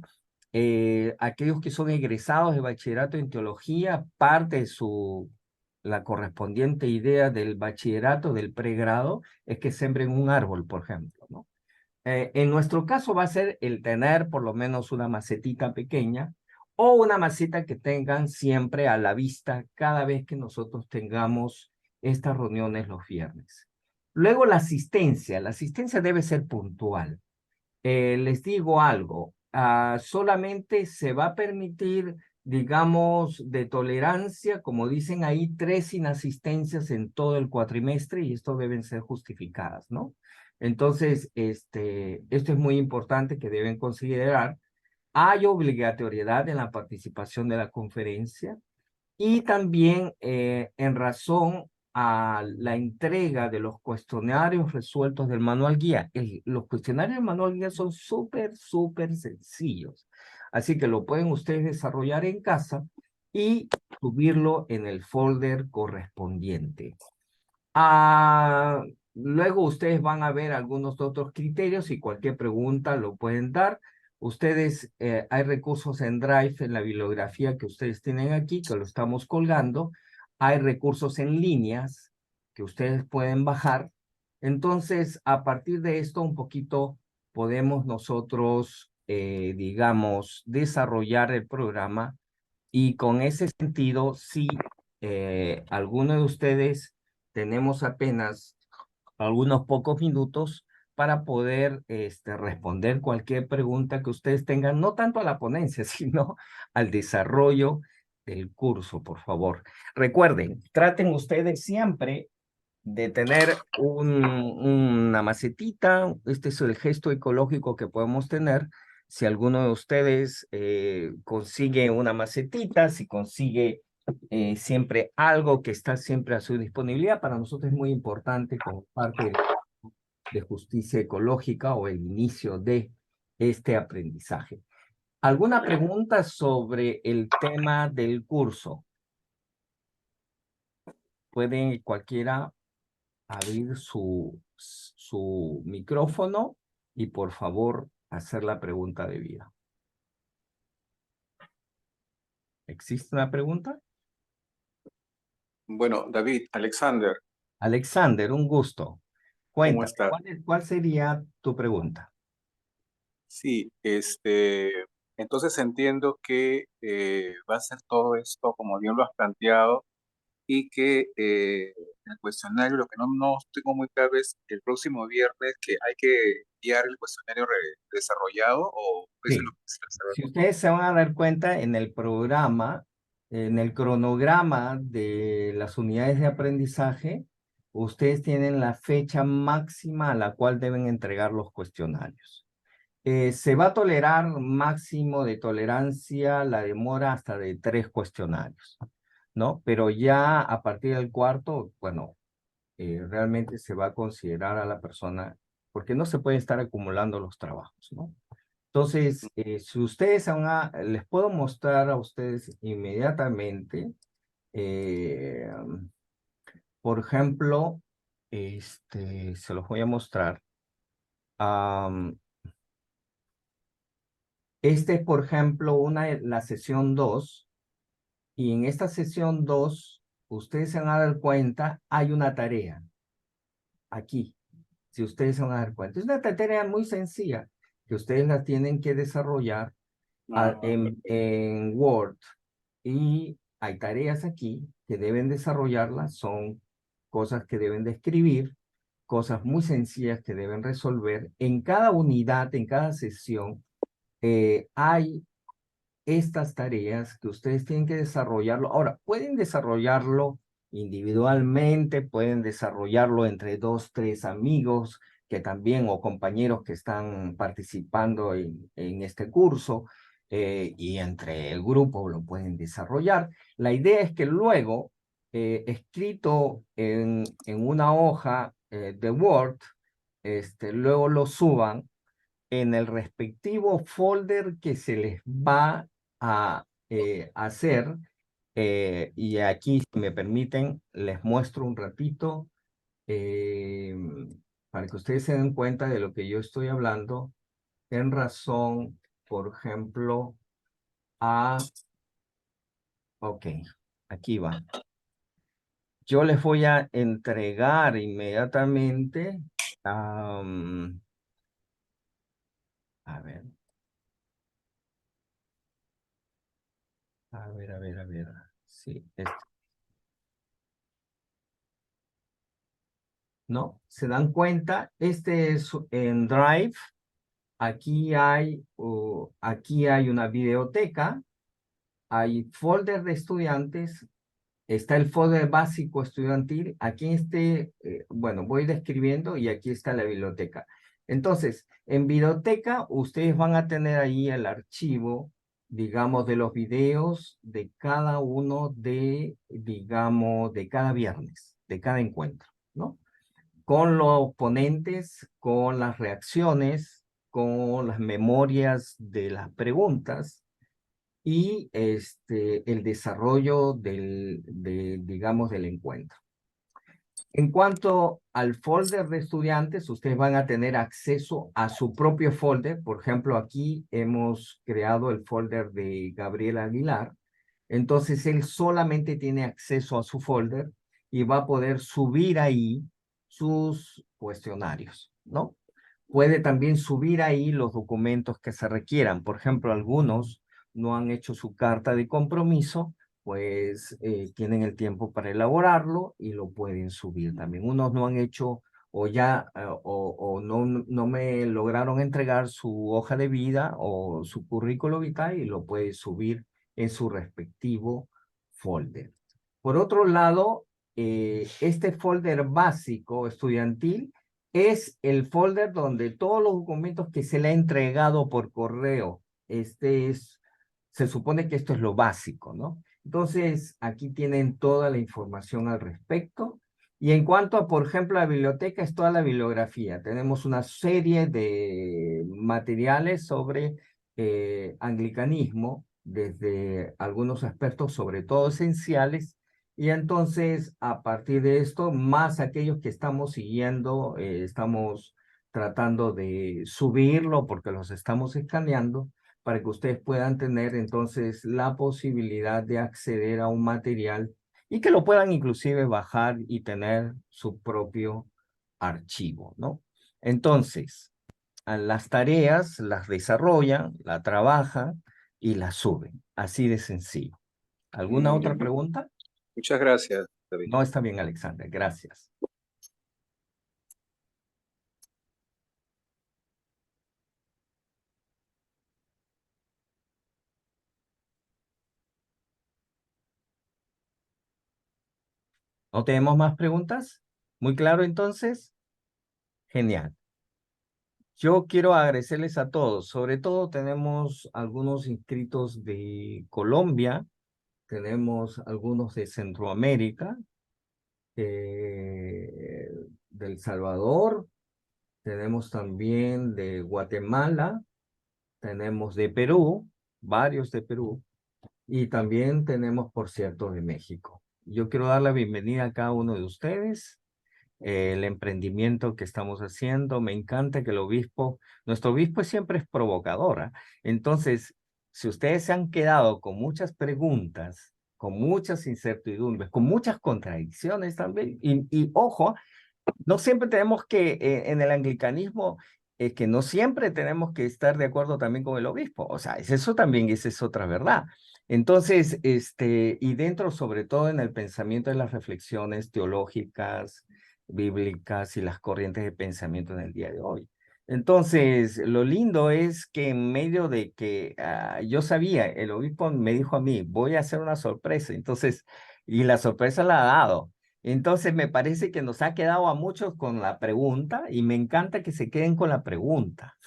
aquellos que son egresados de bachillerato en teología, parte de la correspondiente idea del bachillerato, del pregrado, es que sembren un árbol, por ejemplo, ¿no? En nuestro caso va a ser el tener por lo menos una macetita pequeña o una maceta que tengan siempre a la vista cada vez que nosotros tengamos estas reuniones los viernes. Luego la asistencia debe ser puntual. Les digo algo, solamente se va a permitir digamos, de tolerancia, como dicen ahí, 3 inasistencias en todo el cuatrimestre y esto deben ser justificadas, ¿no? Entonces, esto es muy importante que deben considerar. Hay obligatoriedad en la participación de la conferencia y también en razón a la entrega de los cuestionarios resueltos del manual guía. Los cuestionarios del manual guía son súper sencillos. Así que lo pueden ustedes desarrollar en casa y subirlo en el folder correspondiente. Luego ustedes van a ver algunos otros criterios y cualquier pregunta lo pueden dar. Ustedes, hay recursos en Drive, en la bibliografía que ustedes tienen aquí, que lo estamos colgando. Hay recursos en líneas que ustedes pueden bajar. Entonces, a partir de esto, un poquito podemos nosotros, digamos, desarrollar el programa. Y con ese sentido, si alguno de ustedes tenemos apenas algunos pocos minutos para poder responder cualquier pregunta que ustedes tengan, no tanto a la ponencia, sino al desarrollo del curso, por favor. Recuerden, traten ustedes siempre de tener una macetita. Este es el gesto ecológico que podemos tener. Si alguno de ustedes consigue una macetita, si consigue siempre algo que está siempre a su disponibilidad, para nosotros es muy importante como parte de justicia ecológica o el inicio de este aprendizaje. ¿Alguna pregunta sobre el tema del curso? Pueden cualquiera abrir su micrófono y por favor hacer la pregunta debida. ¿Existe una pregunta? Bueno, David, Alexander, Alexander, un gusto. ¿cómo Cuéntame, está? ¿cuál sería tu pregunta? Sí, entonces entiendo que va a ser todo esto como bien lo has planteado y que el cuestionario, lo que no tengo muy claro es el próximo viernes que hay que enviar el cuestionario desarrollado o eso es lo Sí. que quisiera saber. Si ustedes se van a dar cuenta en el programa, en el cronograma de las unidades de aprendizaje, ustedes tienen la fecha máxima a la cual deben entregar los cuestionarios. Se va a tolerar máximo de tolerancia la demora hasta de 3 cuestionarios, ¿no? Pero ya a partir del cuarto, bueno, realmente se va a considerar a la persona, porque no se puede estar acumulando los trabajos, ¿no? Entonces, si ustedes les puedo mostrar a ustedes inmediatamente, eh, por ejemplo, se los voy a mostrar. Este es, por ejemplo, la sesión 2, y en esta sesión 2, ustedes se van a dar cuenta, hay una tarea aquí, si ustedes se van a dar cuenta. Es una tarea muy sencilla, que ustedes la tienen que desarrollar en Word, y hay tareas aquí que deben desarrollarlas, son cosas que deben de escribir, cosas muy sencillas que deben resolver. En cada unidad, en cada sesión, hay estas tareas que ustedes tienen que desarrollarlo. Ahora, pueden desarrollarlo individualmente, pueden desarrollarlo entre 2, 3 amigos que también, o compañeros que están participando en este curso, y entre el grupo lo pueden desarrollar. La idea es que luego, escrito en una hoja de Word, luego lo suban en el respectivo folder que se les va a hacer. Y aquí, si me permiten, les muestro un ratito para que ustedes se den cuenta de lo que yo estoy hablando en razón, por ejemplo, ok, aquí va. Yo les voy a entregar inmediatamente, a ver. A ver. Sí, ¿no? ¿Se dan cuenta? Este es en Drive. Aquí hay una videoteca. hay folder de estudiantes, está el folder básico estudiantil, aquí bueno, voy describiendo y aquí está la biblioteca. Entonces, en biblioteca ustedes van a tener ahí el archivo, digamos, de los videos de cada uno digamos, de cada viernes, de cada encuentro, ¿no? Con los ponentes, con las reacciones, con las memorias de las preguntas, y el desarrollo digamos, del encuentro. En cuanto al folder de estudiantes, ustedes van a tener acceso a su propio folder. Por ejemplo, aquí hemos creado el folder de Gabriel Aguilar. Entonces, él solamente tiene acceso a su folder y va a poder subir ahí sus cuestionarios, ¿no? Puede también subir ahí los documentos que se requieran. Por ejemplo, algunos no han hecho su carta de compromiso, pues tienen el tiempo para elaborarlo y lo pueden subir también. Unos no han hecho o ya o no me lograron entregar su hoja de vida o su currículo vitae y lo puede subir en su respectivo folder. Por otro lado, este folder básico estudiantil es el folder donde todos los documentos que se le ha entregado por correo, se supone que esto es lo básico, ¿no? Entonces, aquí tienen toda la información al respecto. Y en cuanto a, por ejemplo, la biblioteca, es toda la bibliografía. Tenemos una serie de materiales sobre anglicanismo, desde algunos aspectos, sobre todo esenciales, y entonces, a partir de esto, más aquellos que estamos siguiendo, estamos tratando de subirlo porque los estamos escaneando para que ustedes puedan tener entonces la posibilidad de acceder a un material y que lo puedan inclusive bajar y tener su propio archivo, ¿no? Entonces, a las tareas las desarrollan, la trabajan y las suben. Así de sencillo. ¿Alguna otra pregunta? Muchas gracias, David. No, está bien, Alexander. Gracias. ¿No tenemos más preguntas? ¿Muy claro entonces? Genial. Yo quiero agradecerles a todos. Sobre todo tenemos algunos inscritos de Colombia, tenemos algunos de Centroamérica, de El Salvador, tenemos también de Guatemala, tenemos de Perú, varios de Perú, y también tenemos, por cierto, de México. Yo quiero dar la bienvenida a cada uno de ustedes. El emprendimiento que estamos haciendo, me encanta que nuestro obispo siempre es provocadora. Entonces, si ustedes se han quedado con muchas preguntas, con muchas incertidumbres, con muchas contradicciones también, y ojo, no siempre tenemos que, en el anglicanismo, que no siempre tenemos que estar de acuerdo también con el obispo. O sea, eso también, esa es otra verdad. Entonces, y dentro, sobre todo en el pensamiento de las reflexiones teológicas, bíblicas y las corrientes de pensamiento en el día de hoy. Entonces, lo lindo es que en medio de que yo sabía, el obispo me dijo a mí, voy a hacer una sorpresa. Entonces, y la sorpresa la ha dado. Entonces me parece que nos ha quedado a muchos con la pregunta y me encanta que se queden con la pregunta.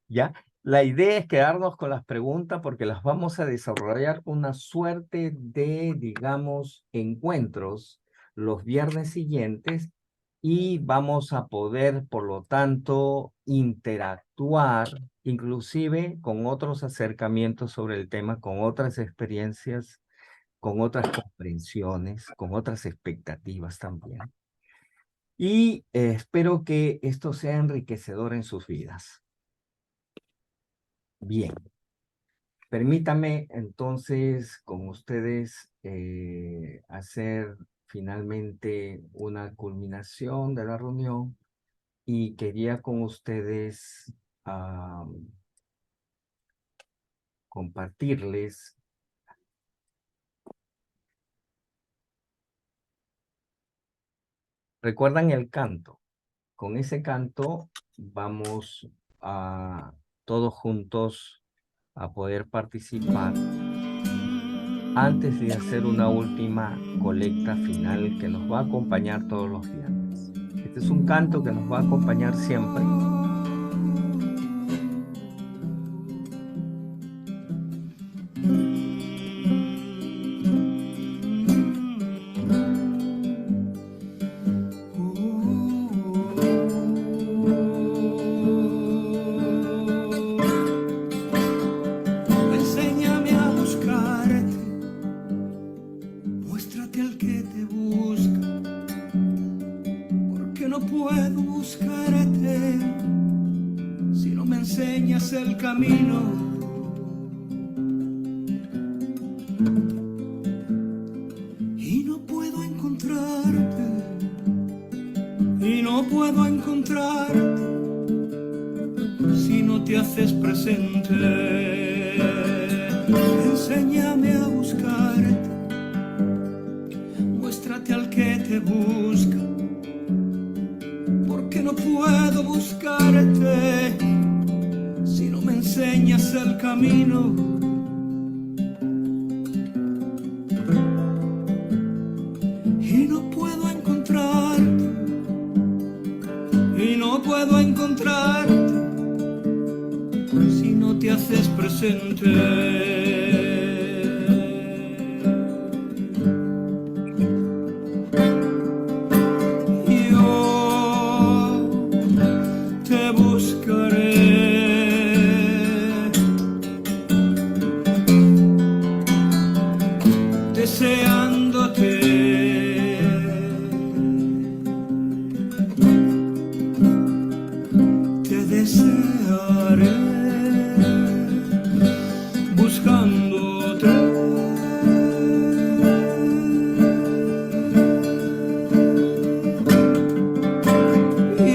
¿Ya? La idea es quedarnos con las preguntas porque las vamos a desarrollar una suerte de, digamos, encuentros los viernes siguientes y vamos a poder, por lo tanto, interactuar inclusive con otros acercamientos sobre el tema, con otras experiencias, con otras comprensiones, con otras expectativas también. Y espero que esto sea enriquecedor en sus vidas. Bien. Permítame entonces con ustedes hacer finalmente una culminación de la reunión y quería con ustedes compartirles. ¿Recuerdan el canto? Con ese canto vamos a todos juntos a poder participar antes de hacer una última colecta final que nos va a acompañar todos los viernes. Este es un canto que nos va a acompañar siempre. Enséñame a buscarte, muéstrate al que te busca, porque no puedo buscarte si no me enseñas el camino. Y no puedo encontrarte, y no puedo encontrarte si no te haces presente. Enséñame a buscarte, muéstrate al que te busca, porque no puedo buscarte si no me enseñas el camino. Y no puedo encontrarte, y no puedo encontrarte si no te haces presente. Yo te buscaré, deseándote. Te desearé, buscándote.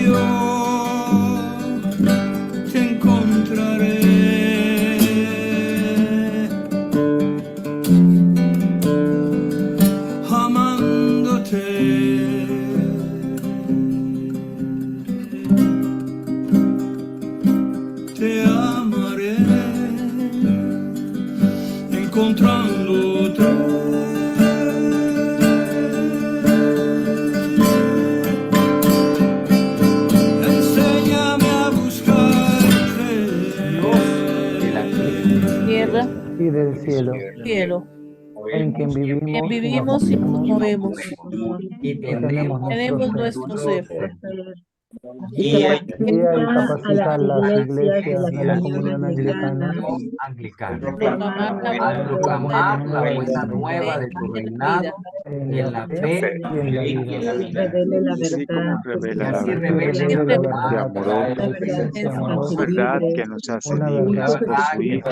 Yo te encontraré, amándote. Te amaré, encontrándote. Enséñame a buscarte. De la tierra y del cielo, cielo, en quien que vivimos vivimos y nos movemos. y tenemos Tenemos nuestro nuestro ser. ser. Guía y Guía y capacita a las iglesias de la comunión anglicana anglicana. Proclamar la Al buena proclamar la buena fe nueva de y tu de la reinado vida. en la fe y en la vida. Revele la verdad, y revela la así verdad, revele Revele la la verdad verdad, amorosa, presencia amorosa, verdad que nos hace una libres verdad por su que Hijo,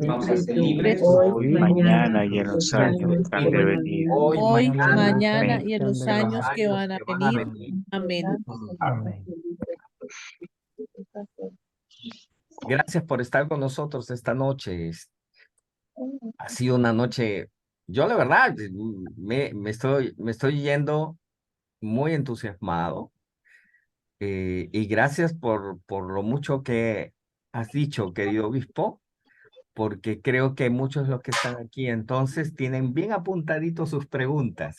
nos hace libres hoy, mañana y en los años que han de venir. Hoy, mañana mañana y en que han los de años que años van a que van a venir. venir. Amén. Amén. Gracias por estar con nosotros esta noche. Ha sido una noche, yo la verdad, me estoy yendo muy entusiasmado. Y gracias por lo mucho que has dicho, querido obispo, porque creo que muchos de los que están aquí entonces tienen bien apuntaditos sus preguntas.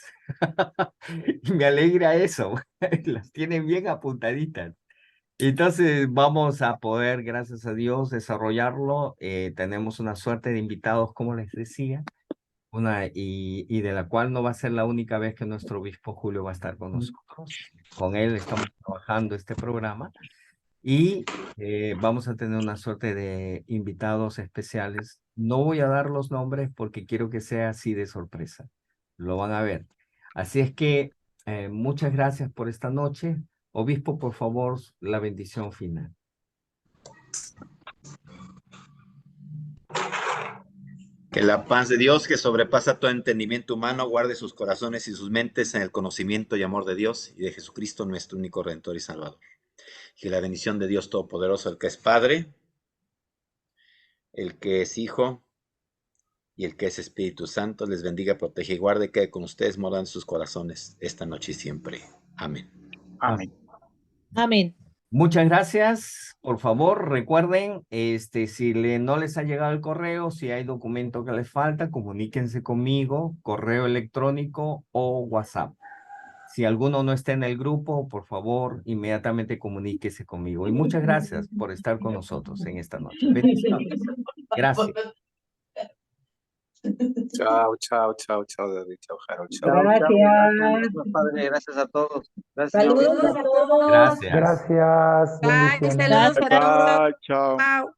Y me alegra eso, las tienen bien apuntaditas. Entonces vamos a poder, gracias a Dios, desarrollarlo. Tenemos una suerte de invitados, como les decía, y de la cual no va a ser la única vez que nuestro obispo Julio va a estar con nosotros. Con él estamos trabajando este programa y vamos a tener una suerte de invitados especiales. No voy a dar los nombres porque quiero que sea así de sorpresa. Lo van a ver. Así es que muchas gracias por esta noche. Obispo, por favor, la bendición final. Que la paz de Dios, que sobrepasa todo entendimiento humano, guarde sus corazones y sus mentes en el conocimiento y amor de Dios y de Jesucristo, nuestro único Redentor y Salvador. Que la bendición de Dios Todopoderoso, el que es Padre, el que es Hijo y el que es Espíritu Santo, les bendiga, protege y guarde, que con ustedes moran sus corazones esta noche y siempre. Amén. Amén. Amén. Muchas gracias. Por favor, recuerden, si no les ha llegado el correo, si hay documento que les falta, comuníquense conmigo, correo electrónico o WhatsApp. Si alguno no está en el grupo, por favor, inmediatamente comuníquese conmigo. Y muchas gracias por estar con nosotros en esta noche. Bendiciones. Gracias. Chao, chao, chao, chao, David, chao, Harold, chao. Gracias. Padre, gracias a todos. Gracias. Saludos a todos. Gracias. Gracias. Bye, Bendiciones. saludos a todos. Chao. Chao.